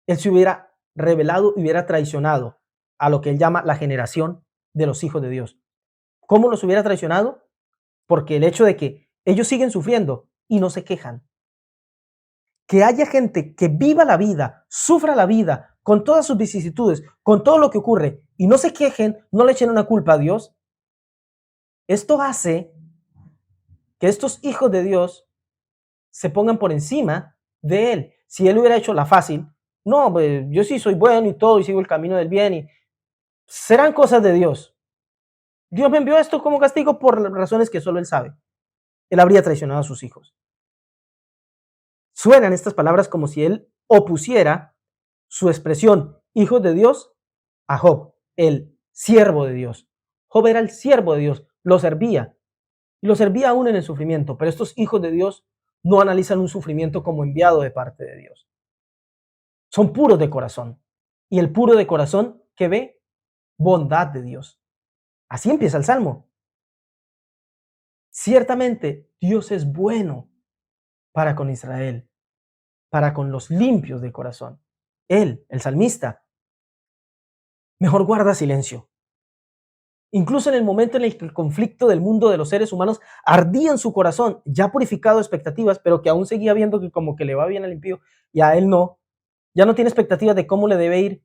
él se hubiera revelado y hubiera traicionado a lo que él llama la generación de los hijos de Dios. ¿Cómo los hubiera traicionado? Porque el hecho de que ellos siguen sufriendo y no se quejan. Que haya gente que viva la vida, sufra la vida, con todas sus vicisitudes, con todo lo que ocurre, y no se quejen, no le echen una culpa a Dios. Esto hace que estos hijos de Dios se pongan por encima de él. Si él hubiera hecho la fácil, no, pues, yo sí soy bueno y todo, y sigo el camino del bien, y serán cosas de Dios. Dios me envió esto como castigo por razones que solo él sabe. Él habría traicionado a sus hijos. Suenan estas palabras como si él opusiera su expresión hijos de Dios a Job, el siervo de Dios. Job era el siervo de Dios, lo servía y lo servía aún en el sufrimiento, pero estos hijos de Dios no analizan un sufrimiento como enviado de parte de Dios. Son puros de corazón y el puro de corazón que ve bondad de Dios. Así empieza el Salmo. Ciertamente, Dios es bueno para con Israel, para con los limpios de corazón. Él, el salmista, mejor guarda silencio. Incluso en el momento en el que el conflicto del mundo de los seres humanos ardía en su corazón, ya purificado de expectativas, pero que aún seguía viendo que como que le va bien al impío y a él no, ya no tiene expectativas de cómo le debe ir,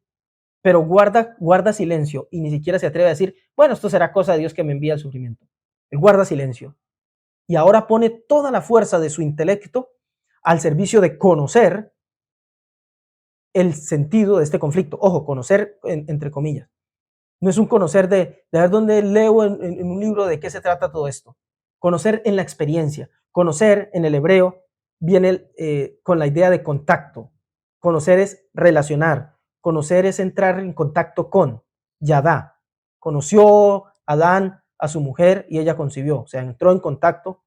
pero guarda silencio y ni siquiera se atreve a decir, bueno, esto será cosa de Dios que me envía el sufrimiento. Él guarda silencio y ahora pone toda la fuerza de su intelecto al servicio de conocer el sentido de este conflicto. Ojo, conocer entre comillas. No es un conocer de ver dónde leo en un libro de qué se trata todo esto. Conocer en la experiencia. Conocer en el hebreo viene con la idea de contacto. Conocer es relacionar. Conocer es entrar en contacto con. Yadá. Conoció Adán a su mujer y ella concibió. O sea, entró en contacto.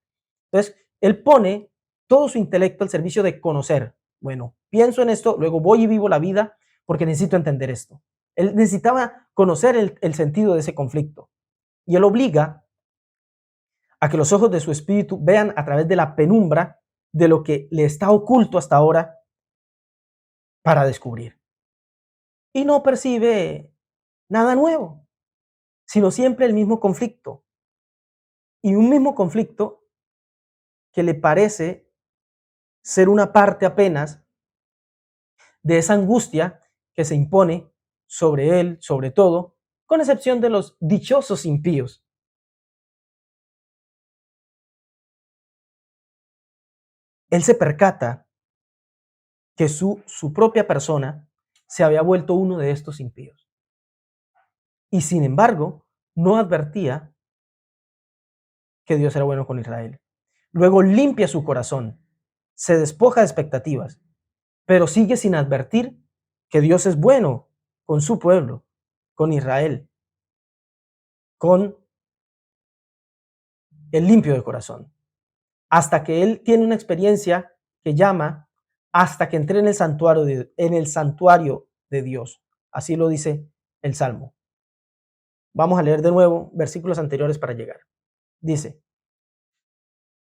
Entonces, él pone todo su intelecto al servicio de conocer. Bueno, pienso en esto, luego voy y vivo la vida porque necesito entender esto. Él necesitaba conocer el sentido de ese conflicto. Y él obliga a que los ojos de su espíritu vean a través de la penumbra de lo que le está oculto hasta ahora para descubrir. Y no percibe nada nuevo, sino siempre el mismo conflicto. Y un mismo conflicto que le parece ser una parte apenas de esa angustia que se impone sobre él, sobre todo, con excepción de los dichosos impíos. Él se percata que su propia persona se había vuelto uno de estos impíos. Y sin embargo, no advertía que Dios era bueno con Israel. Luego limpia su corazón, se despoja de expectativas, pero sigue sin advertir que Dios es bueno con su pueblo, con Israel, con el limpio de corazón. Hasta que él tiene una experiencia que llama hasta que entré en el santuario de Dios. Así lo dice el Salmo. Vamos a leer de nuevo versículos anteriores para llegar. Dice,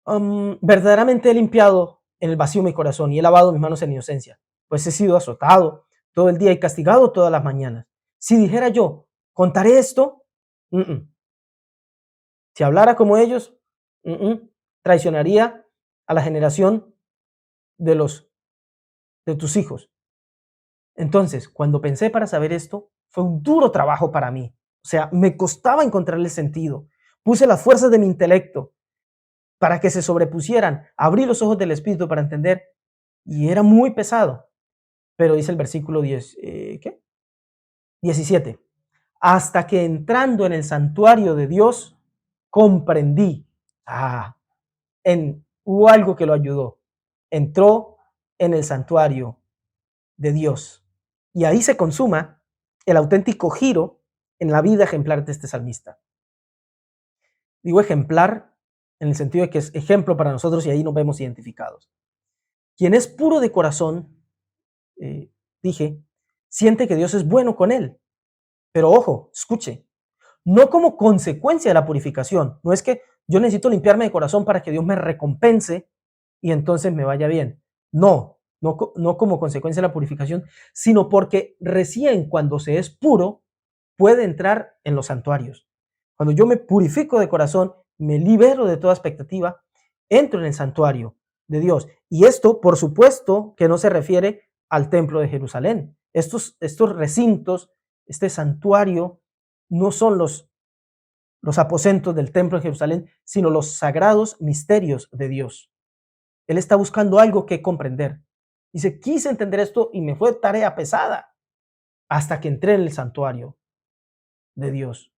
verdaderamente he limpiado en el vacío mi corazón y he lavado mis manos en inocencia, pues he sido azotado todo el día y castigado todas las mañanas. Si dijera yo, contaré esto, si hablara como ellos, traicionaría a la generación de tus hijos. Entonces, cuando pensé para saber esto, fue un duro trabajo para mí. O sea, me costaba encontrarle sentido. Puse las fuerzas de mi intelecto para que se sobrepusieran. Abrí los ojos del Espíritu para entender y era muy pesado. Pero dice el versículo 17. Hasta que entrando en el santuario de Dios, comprendí. Hubo algo que lo ayudó. Entró en el santuario de Dios. Y ahí se consuma el auténtico giro en la vida ejemplar de este salmista. Digo ejemplar en el sentido de que es ejemplo para nosotros y ahí nos vemos identificados. Quien es puro de corazón, dije, siente que Dios es bueno con él. Pero ojo, escuche, no como consecuencia de la purificación. No es que yo necesito limpiarme de corazón para que Dios me recompense y entonces me vaya bien. No como consecuencia de la purificación, sino porque recién cuando se es puro, puede entrar en los santuarios. Cuando yo me purifico de corazón, me libero de toda expectativa, entro en el santuario de Dios. Y esto, por supuesto, que no se refiere al templo de Jerusalén. Estos recintos, este santuario, no son los aposentos del templo de Jerusalén, sino los sagrados misterios de Dios. Él está buscando algo que comprender. Dice, quise entender esto y me fue tarea pesada hasta que entré en el santuario de Dios.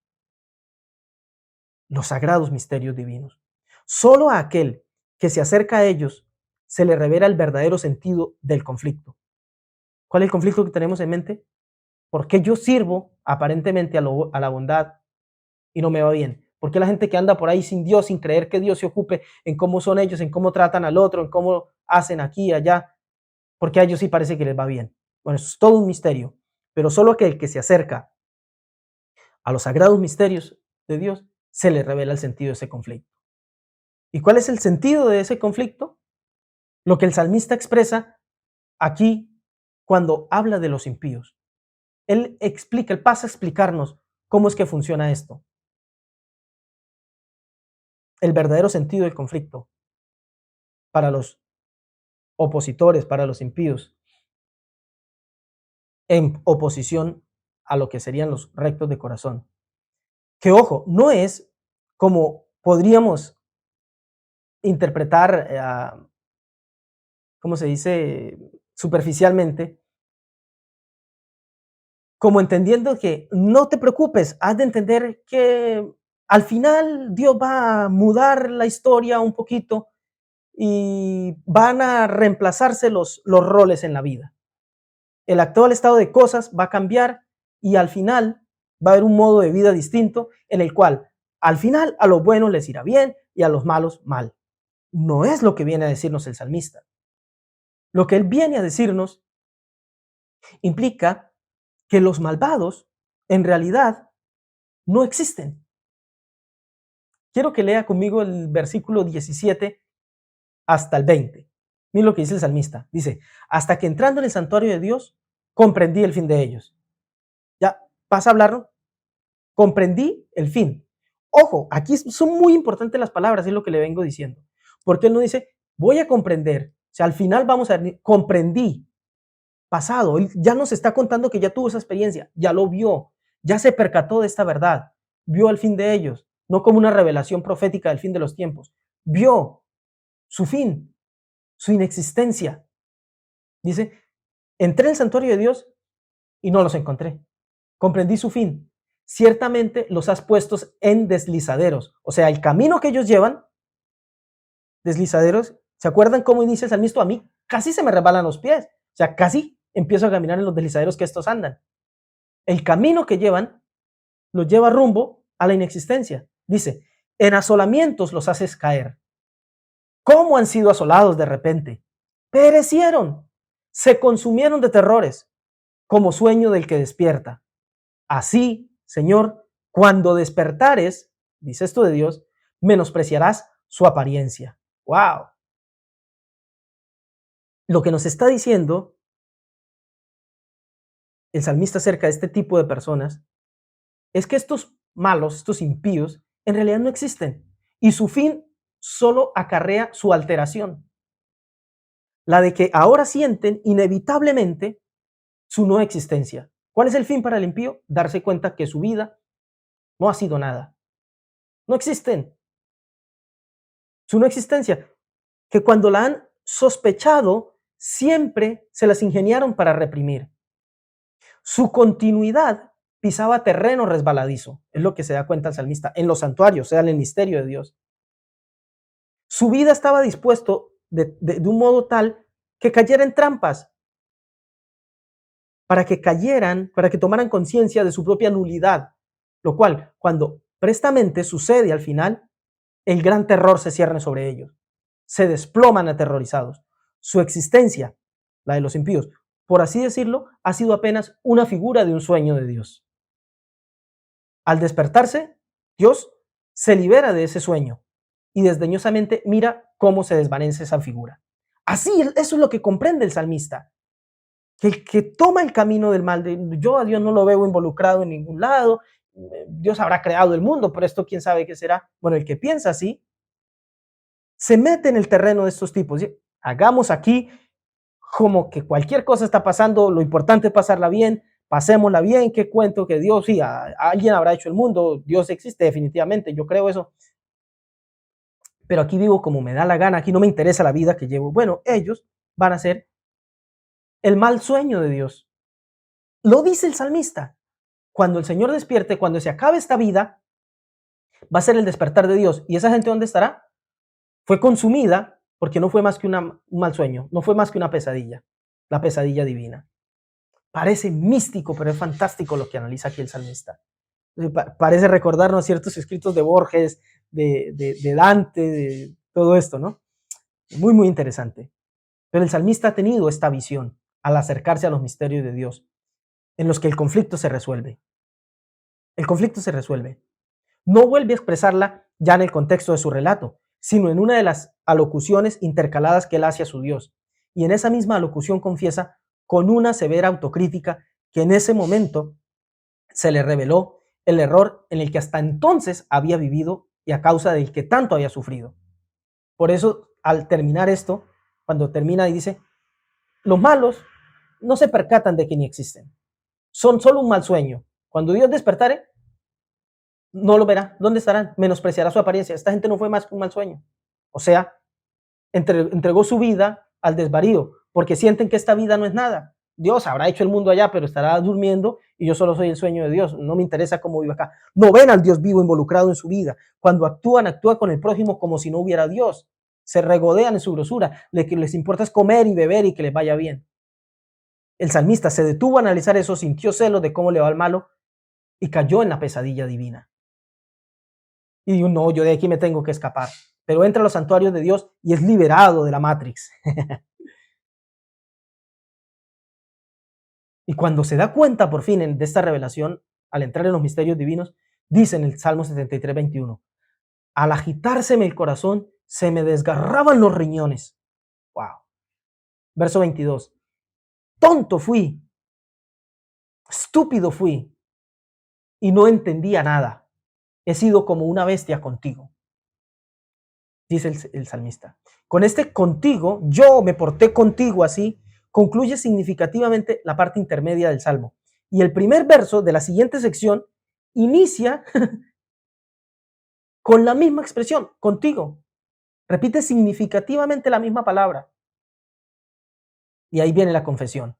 Los sagrados misterios divinos. Solo a aquel que se acerca a ellos se le revela el verdadero sentido del conflicto. ¿Cuál es el conflicto que tenemos en mente? ¿Por qué yo sirvo aparentemente a la bondad y no me va bien? ¿Por qué la gente que anda por ahí sin Dios, sin creer que Dios se ocupe en cómo son ellos, en cómo tratan al otro, en cómo hacen aquí y allá? Porque a ellos sí parece que les va bien. Bueno, eso es todo un misterio. Pero solo aquel que se acerca a los sagrados misterios de Dios, se le revela el sentido de ese conflicto. ¿Y cuál es el sentido de ese conflicto? Lo que el salmista expresa aquí cuando habla de los impíos. Él pasa a explicarnos cómo es que funciona esto. El verdadero sentido del conflicto para los opositores, para los impíos, en oposición a lo que serían los rectos de corazón. Que ojo, no es como podríamos interpretar, ¿cómo se dice? Superficialmente, como entendiendo que no te preocupes, has de entender que al final Dios va a mudar la historia un poquito y van a reemplazarse los roles en la vida. El actual estado de cosas va a cambiar y al final va a haber un modo de vida distinto en el cual al final a los buenos les irá bien y a los malos mal. No es lo que viene a decirnos el salmista. Lo que él viene a decirnos implica que los malvados en realidad no existen. Quiero que lea conmigo el versículo 17 hasta el 20. Miren lo que dice el salmista. Dice, hasta que entrando en el santuario de Dios, comprendí el fin de ellos. Ya, pasa a hablarlo. Comprendí el fin. Ojo, aquí son muy importantes las palabras, es lo que le vengo diciendo. Porque él no dice, voy a comprender. O sea, al final vamos a ver, comprendí. Pasado, él ya nos está contando que ya tuvo esa experiencia, ya lo vio, ya se percató de esta verdad, vio el fin de ellos, no como una revelación profética del fin de los tiempos, vio su fin, su inexistencia. Dice, entré en el santuario de Dios y no los encontré. Comprendí su fin. Ciertamente los has puesto en deslizaderos. O sea, el camino que ellos llevan, deslizaderos, ¿se acuerdan cómo inicia el salmista? A mí casi se me resbalan los pies. O sea, casi empiezo a caminar en los deslizaderos que estos andan. El camino que llevan los lleva rumbo a la inexistencia. Dice, en asolamientos los haces caer. ¿Cómo han sido asolados de repente? Perecieron, se consumieron de terrores, como sueño del que despierta. Así, Señor, cuando despertares, dice esto de Dios, menospreciarás su apariencia. ¡Wow! Lo que nos está diciendo el salmista acerca de este tipo de personas es que estos malos, estos impíos, en realidad no existen. Y su fin solo acarrea su alteración. La de que ahora sienten inevitablemente su no existencia. ¿Cuál es el fin para el impío? Darse cuenta que su vida no ha sido nada. No existen. Su no existencia. Que cuando la han sospechado, siempre se las ingeniaron para reprimir. Su continuidad pisaba terreno resbaladizo, es lo que se da cuenta el salmista, en los santuarios, o sea, en el misterio de Dios. Su vida estaba dispuesto de un modo tal que cayera en trampas, para que cayeran, para que tomaran conciencia de su propia nulidad, lo cual, cuando prestamente sucede al final, el gran terror se cierne sobre ellos, se desploman aterrorizados. Su existencia, la de los impíos, por así decirlo, ha sido apenas una figura de un sueño de Dios. Al despertarse, Dios se libera de ese sueño y desdeñosamente mira cómo se desvanece esa figura. Así, eso es lo que comprende el salmista. Que el que toma el camino del mal, yo a Dios no lo veo involucrado en ningún lado, Dios habrá creado el mundo, pero esto quién sabe qué será. Bueno, el que piensa así, se mete en el terreno de estos tipos. ¿Sí? Hagamos aquí como que cualquier cosa está pasando, lo importante es pasarla bien, pasémosla bien, qué cuento que Dios, sí, alguien habrá hecho el mundo, Dios existe definitivamente, yo creo eso, pero aquí vivo como me da la gana, aquí no me interesa la vida que llevo. Bueno, ellos van a ser el mal sueño de Dios. Lo dice el salmista. Cuando el Señor despierte, cuando se acabe esta vida, va a ser el despertar de Dios. ¿Y esa gente dónde estará? Fue consumida porque no fue más que un mal sueño, no fue más que una pesadilla, la pesadilla divina. Parece místico, pero es fantástico lo que analiza aquí el salmista. Parece recordarnos ciertos escritos de Borges, de Dante, de todo esto, ¿no? Muy, muy interesante. Pero el salmista ha tenido esta visión al acercarse a los misterios de Dios, en los que el conflicto se resuelve. el conflicto se resuelve. No vuelve a expresarla ya en el contexto de su relato, sino en una de las alocuciones intercaladas que él hace a su Dios. Y en esa misma alocución confiesa con una severa autocrítica que en ese momento se le reveló el error en el que hasta entonces había vivido y a causa del que tanto había sufrido. Por eso, al terminar esto, cuando termina y dice, los malos no se percatan de que ni existen. Son solo un mal sueño. Cuando Dios despertare, no lo verá. ¿Dónde estarán? Menospreciará su apariencia. Esta gente no fue más que un mal sueño. O sea, entregó su vida al desvarío, porque sienten que esta vida no es nada. Dios habrá hecho el mundo allá, pero estará durmiendo y yo solo soy el sueño de Dios. No me interesa cómo vive acá. No ven al Dios vivo involucrado en su vida. Cuando actúan con el prójimo como si no hubiera Dios. Se regodean en su grosura. Lo que les importa es comer y beber y que les vaya bien. El salmista se detuvo a analizar eso, sintió celos de cómo le va al malo y cayó en la pesadilla divina. Y dijo, no, yo de aquí me tengo que escapar. Pero entra a los santuarios de Dios y es liberado de la Matrix. Y cuando se da cuenta por fin de esta revelación, al entrar en los misterios divinos, dice en el Salmo 73, 21, al agitárseme el corazón, se me desgarraban los riñones. Wow. Verso 22, tonto fui, estúpido fui, y no entendía nada. He sido como una bestia contigo, dice el salmista. Con este contigo, yo me porté contigo así, concluye significativamente la parte intermedia del Salmo. Y el primer verso de la siguiente sección inicia con la misma expresión, contigo. Repite significativamente la misma palabra. Y ahí viene la confesión.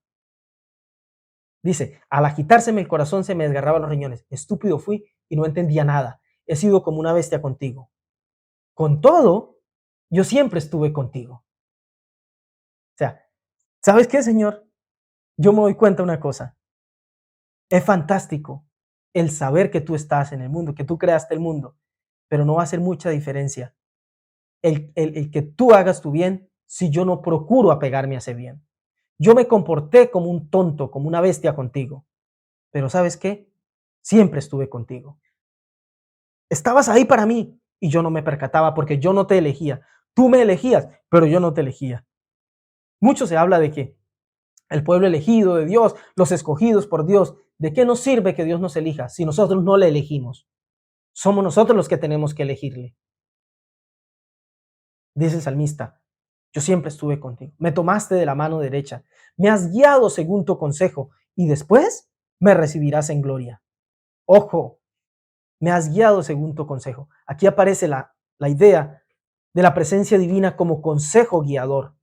Dice, al agitárseme el corazón se me desgarraban los riñones. Estúpido fui y no entendía nada. He sido como una bestia contigo. Con todo, yo siempre estuve contigo. O sea, ¿sabes qué, Señor? Yo me doy cuenta de una cosa. Es fantástico el saber que tú estás en el mundo, que tú creaste el mundo, pero no va a hacer mucha diferencia el que tú hagas tu bien si yo no procuro apegarme a ese bien. Yo me comporté como un tonto, como una bestia contigo, pero ¿sabes qué? Siempre estuve contigo. Estabas ahí para mí y yo no me percataba porque yo no te elegía. Tú me elegías, pero yo no te elegía. Mucho se habla de que el pueblo elegido de Dios, los escogidos por Dios, ¿de qué nos sirve que Dios nos elija si nosotros no le elegimos? Somos nosotros los que tenemos que elegirle. Dice el salmista, yo siempre estuve contigo, me tomaste de la mano derecha, me has guiado según tu consejo y después me recibirás en gloria. Ojo, me has guiado según tu consejo. Aquí aparece la idea de la presencia divina como consejo guiador.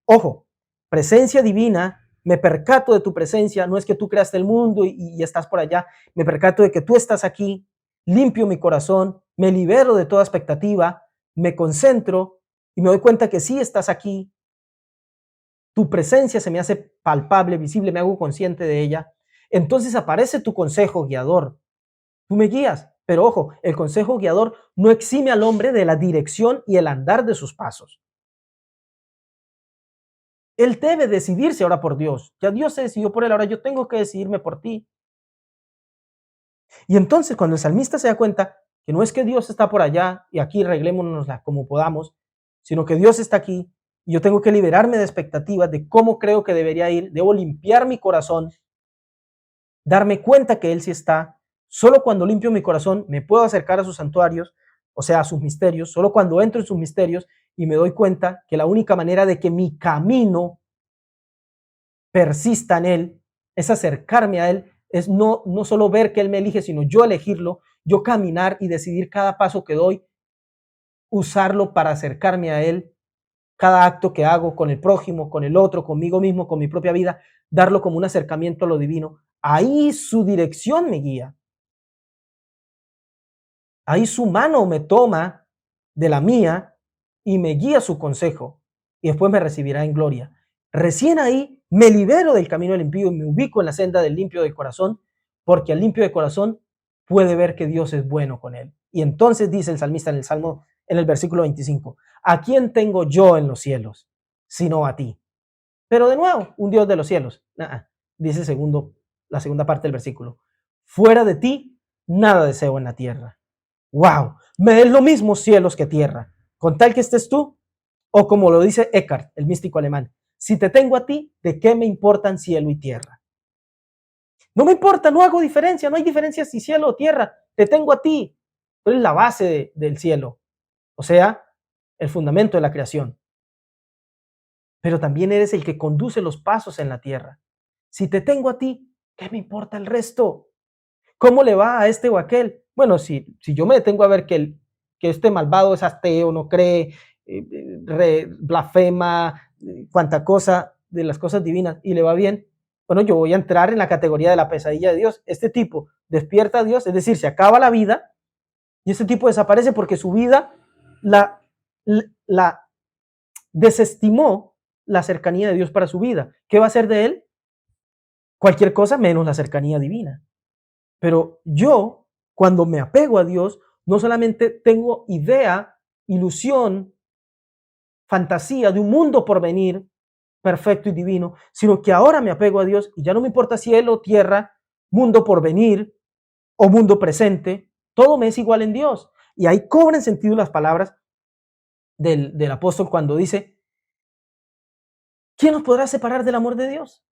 Ojo, presencia divina, me percato de tu presencia, no es que tú creaste el mundo y estás por allá, me percato de que tú estás aquí, limpio mi corazón, me libero de toda expectativa, me concentro y me doy cuenta que sí estás aquí, tu presencia se me hace palpable, visible, me hago consciente de ella. Entonces aparece tu consejo guiador. Tú me guías, pero ojo, el consejo guiador no exime al hombre de la dirección y el andar de sus pasos. Él debe decidirse ahora por Dios. Ya Dios se decidió por él, ahora yo tengo que decidirme por ti. Y entonces cuando el salmista se da cuenta que no es que Dios está por allá y aquí arreglémonosla como podamos, sino que Dios está aquí y yo tengo que liberarme de expectativas de cómo creo que debería ir, debo limpiar mi corazón, darme cuenta que Él sí está. Solo cuando limpio mi corazón me puedo acercar a sus santuarios, o sea, a sus misterios, solo cuando entro en sus misterios y me doy cuenta que la única manera de que mi camino persista en Él es acercarme a Él, es no solo ver que Él me elige, sino yo elegirlo, yo caminar y decidir cada paso que doy, usarlo para acercarme a Él, cada acto que hago con el prójimo, con el otro, conmigo mismo, con mi propia vida, darlo como un acercamiento a lo divino. Ahí su dirección me guía. Ahí su mano me toma de la mía y me guía su consejo y después me recibirá en gloria. Recién ahí me libero del camino del impío y me ubico en la senda del limpio de corazón, porque el limpio de corazón puede ver que Dios es bueno con él. Y entonces dice el salmista en el Salmo, en el versículo 25, ¿a quién tengo yo en los cielos sino a ti? Pero de nuevo, un Dios de los cielos. Dice la segunda parte del versículo, fuera de ti nada deseo en la tierra. ¡Wow! Me es lo mismo cielos que tierra, con tal que estés tú, o como lo dice Eckhart, el místico alemán, si te tengo a ti, ¿de qué me importan cielo y tierra? No me importa, no hago diferencia, no hay diferencia si cielo o tierra, te tengo a ti. Tú eres la base del cielo, o sea, el fundamento de la creación. Pero también eres el que conduce los pasos en la tierra. Si te tengo a ti, ¿qué me importa el resto? ¿Cómo le va a este o aquel? Bueno, si yo me detengo a ver que este malvado es ateo, no cree, blasfema, cuanta cosa de las cosas divinas y le va bien, bueno, yo voy a entrar en la categoría de la pesadilla de Dios. Este tipo despierta a Dios, es decir, se acaba la vida y este tipo desaparece porque su vida la, la desestimó la cercanía de Dios para su vida. ¿Qué va a hacer de él? Cualquier cosa menos la cercanía divina. Pero yo, cuando me apego a Dios, no solamente tengo idea, ilusión, fantasía de un mundo por venir perfecto y divino, sino que ahora me apego a Dios y ya no me importa cielo, tierra, mundo por venir o mundo presente, todo me es igual en Dios. Y ahí cobran sentido las palabras del apóstol cuando dice, ¿quién nos podrá separar del amor de Dios?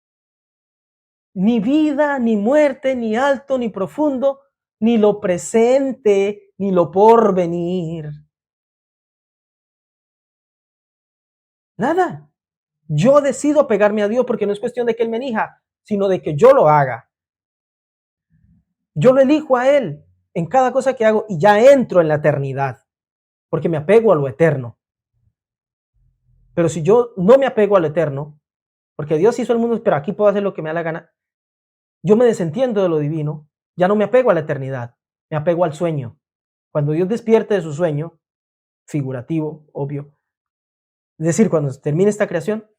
Ni vida, ni muerte, ni alto, ni profundo, ni lo presente, ni lo porvenir. Nada. Yo decido apegarme a Dios porque no es cuestión de que Él me elija, sino de que yo lo haga. Yo lo elijo a Él en cada cosa que hago y ya entro en la eternidad porque me apego a lo eterno. Pero si yo no me apego a lo eterno, porque Dios hizo el mundo, pero aquí puedo hacer lo que me da la gana, yo me desentiendo de lo divino, ya no me apego a la eternidad, me apego al sueño. Cuando Dios despierte de su sueño, figurativo, obvio, es decir, cuando termine esta creación,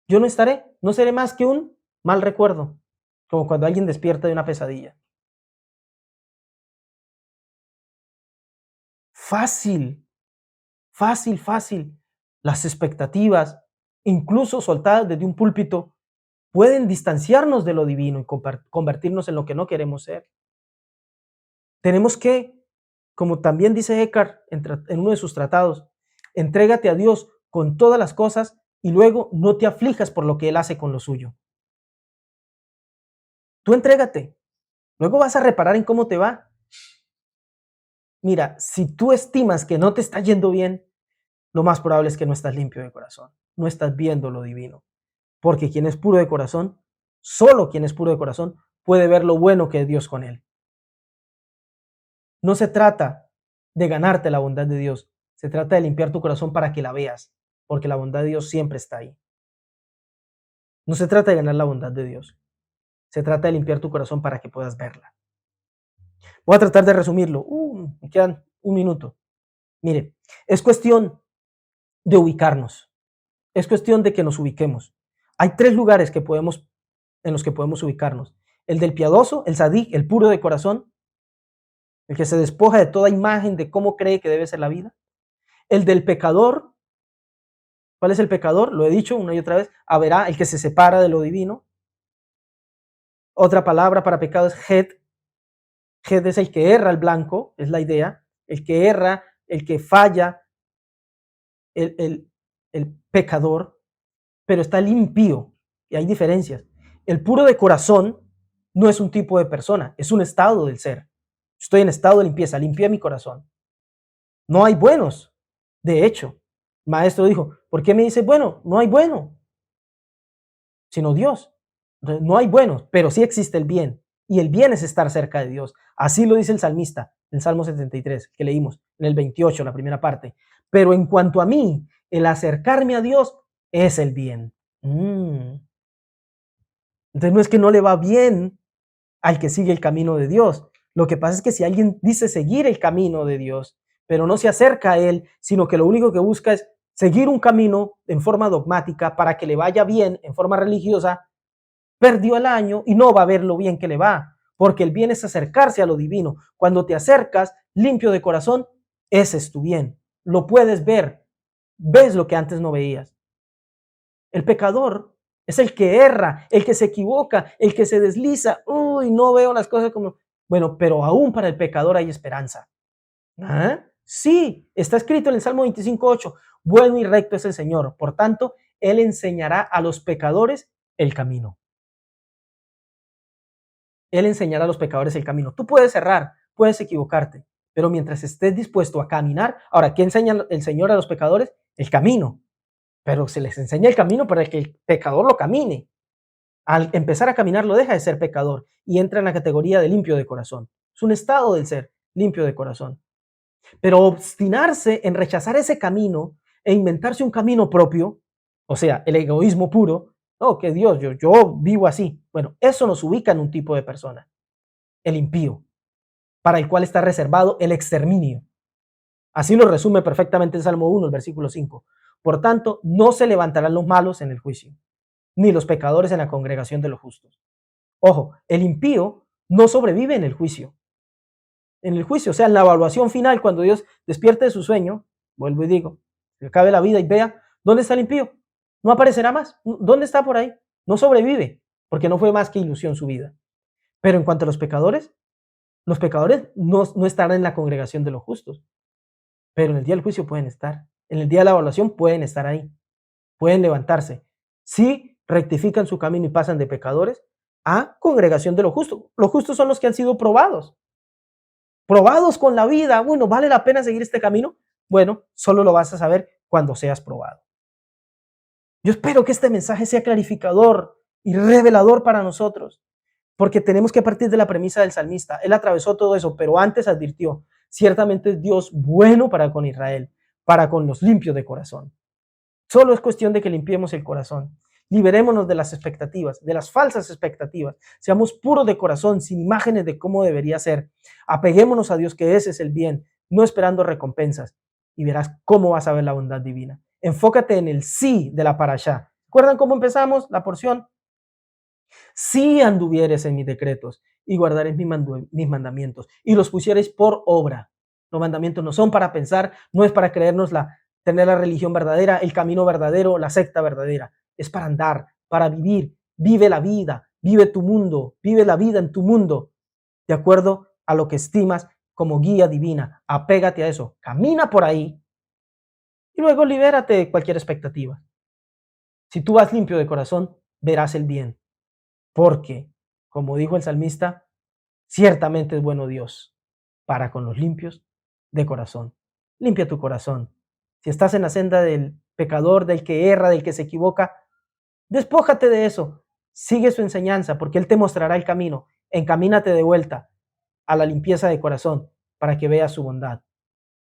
yo no estaré, no seré más que un mal recuerdo, como cuando alguien despierta de una pesadilla. Fácil, fácil, fácil. Las expectativas, incluso soltadas desde un púlpito, pueden distanciarnos de lo divino y convertirnos en lo que no queremos ser. Tenemos que, como también dice Eckhart en uno de sus tratados, entrégate a Dios con todas las cosas y luego no te aflijas por lo que Él hace con lo suyo. Tú entrégate, luego vas a reparar en cómo te va. Mira, si tú estimas que no te está yendo bien, lo más probable es que no estás limpio de corazón, no estás viendo lo divino. Porque quien es puro de corazón, solo quien es puro de corazón, puede ver lo bueno que es Dios con él. No se trata de ganarte la bondad de Dios, se trata de limpiar tu corazón para que la veas, porque la bondad de Dios siempre está ahí. No se trata de ganar la bondad de Dios, se trata de limpiar tu corazón para que puedas verla. Voy a tratar de resumirlo. Me quedan un minuto. Mire, es cuestión de ubicarnos, es cuestión de que nos ubiquemos. Hay tres lugares en los que podemos ubicarnos. El del piadoso, el sadik, el puro de corazón, el que se despoja de toda imagen de cómo cree que debe ser la vida. El del pecador, ¿cuál es el pecador? Lo he dicho una y otra vez, haberá el que se separa de lo divino. Otra palabra para pecado es het. Het es el que erra, el blanco, es la idea, el que erra, el que falla, el pecador, pero está el impío, y hay diferencias. El puro de corazón no es un tipo de persona, es un estado del ser. Estoy en estado de limpieza, limpié mi corazón. No hay buenos. De hecho, el maestro dijo, ¿por qué me dice bueno? No hay bueno, sino Dios. Entonces, no hay buenos, pero sí existe el bien. Y el bien es estar cerca de Dios. Así lo dice el salmista en el Salmo 73, que leímos en el 28, la primera parte. Pero en cuanto a mí, el acercarme a Dios es el bien. Entonces no es que no le va bien al que sigue el camino de Dios. Lo que pasa es que si alguien dice seguir el camino de Dios, pero no se acerca a Él, sino que lo único que busca es seguir un camino en forma dogmática para que le vaya bien en forma religiosa, perdió el año y no va a ver lo bien que le va, porque el bien es acercarse a lo divino. Cuando te acercas limpio de corazón, ese es tu bien. Lo puedes ver, ves lo que antes no veías. El pecador es el que erra, el que se equivoca, el que se desliza. No veo las cosas como... Bueno, pero aún para el pecador hay esperanza. ¿Ah? Sí, está escrito en el Salmo 25:8, bueno y recto es el Señor, por tanto, Él enseñará a los pecadores el camino. Él enseñará a los pecadores el camino. Tú puedes errar, puedes equivocarte, pero mientras estés dispuesto a caminar, ahora, ¿qué enseña el Señor a los pecadores? El camino, pero se les enseña el camino para que el pecador lo camine. Al empezar a caminar, lo deja de ser pecador y entra en la categoría de limpio de corazón. Es un estado del ser limpio de corazón. Pero obstinarse en rechazar ese camino e inventarse un camino propio, o sea, el egoísmo puro, no, que Dios, yo vivo así. Bueno, eso nos ubica en un tipo de persona, el impío, para el cual está reservado el exterminio. Así lo resume perfectamente el Salmo 1, el versículo 5. Por tanto, no se levantarán los malos en el juicio, ni los pecadores en la congregación de los justos. Ojo, el impío no sobrevive en el juicio. En el juicio, o sea, en la evaluación final, cuando Dios despierte de su sueño, vuelvo y digo, que acabe la vida y vea, ¿dónde está el impío? No aparecerá más. ¿Dónde está por ahí? No sobrevive, porque no fue más que ilusión su vida. Pero en cuanto a los pecadores no estarán en la congregación de los justos, pero en el día del juicio pueden estar. En el día de la evaluación pueden estar ahí, pueden levantarse. Si rectifican su camino y pasan de pecadores a congregación de los justos. Los justos son los que han sido probados con la vida. Bueno, ¿vale la pena seguir este camino? Bueno, solo lo vas a saber cuando seas probado. Yo espero que este mensaje sea clarificador y revelador para nosotros, porque tenemos que partir de la premisa del salmista. Él atravesó todo eso, pero antes advirtió, ciertamente es Dios bueno para con Israel, para con los limpios de corazón. Solo es cuestión de que limpiemos el corazón. Liberémonos de las expectativas, de las falsas expectativas. Seamos puros de corazón, sin imágenes de cómo debería ser. Apeguémonos a Dios, que ese es el bien, no esperando recompensas. Y verás cómo vas a ver la bondad divina. Enfócate en el sí de la parashá. ¿Recuerdan cómo empezamos la porción? Si anduvieres en mis decretos y guardaréis mis mandamientos y los pusierais por obra. Los mandamientos no son para pensar, no es para creernos tener la religión verdadera, el camino verdadero, la secta verdadera. Es para andar, para vivir. Vive la vida, vive tu mundo, vive la vida en tu mundo, de acuerdo a lo que estimas como guía divina. Apégate a eso, camina por ahí y luego libérate de cualquier expectativa. Si tú vas limpio de corazón, verás el bien. Porque, como dijo el salmista, ciertamente es bueno Dios para con los limpios de corazón. Limpia tu corazón. Si estás en la senda del pecador, del que erra, del que se equivoca, despójate de eso. Sigue su enseñanza, porque Él te mostrará el camino. Encamínate de vuelta a la limpieza de corazón para que veas su bondad,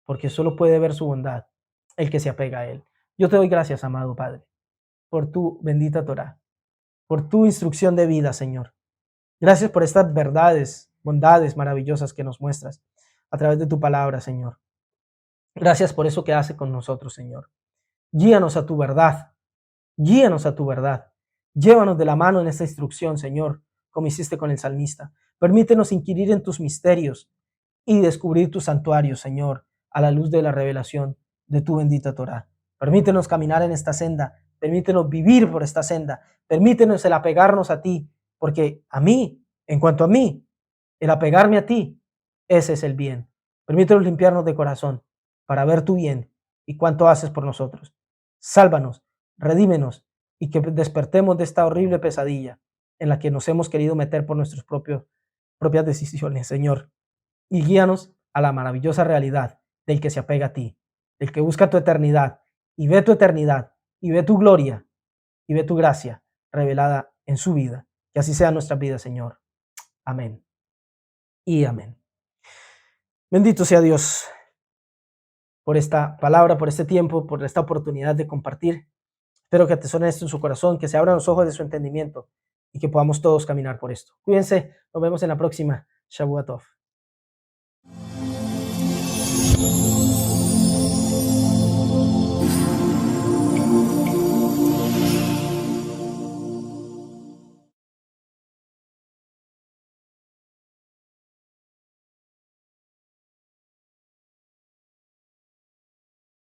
porque solo puede ver su bondad el que se apega a Él. Yo te doy gracias, amado Padre, por tu bendita Torá, por tu instrucción de vida, Señor. Gracias por estas verdades, bondades maravillosas que nos muestras a través de tu palabra, Señor. Gracias por eso que hace con nosotros, Señor. Guíanos a tu verdad, guíanos a tu verdad. Llévanos de la mano en esta instrucción, Señor, como hiciste con el salmista. Permítenos inquirir en tus misterios y descubrir tu santuario, Señor, a la luz de la revelación de tu bendita Torá. Permítenos caminar en esta senda, permítenos vivir por esta senda, permítenos el apegarnos a ti, porque a mí, en cuanto a mí, el apegarme a ti, ese es el bien. Permítenos limpiarnos de corazón para ver tu bien y cuánto haces por nosotros. Sálvanos, redímenos y que despertemos de esta horrible pesadilla en la que nos hemos querido meter por nuestras propias decisiones, Señor. Y guíanos a la maravillosa realidad del que se apega a ti, del que busca tu eternidad y ve tu eternidad y ve tu gloria y ve tu gracia revelada en su vida. Que así sea nuestra vida, Señor. Amén y amén. Bendito sea Dios por esta palabra, por este tiempo, por esta oportunidad de compartir. Espero que atesore esto en su corazón, que se abran los ojos de su entendimiento y que podamos todos caminar por esto. Cuídense, nos vemos en la próxima. Shavuot Tov.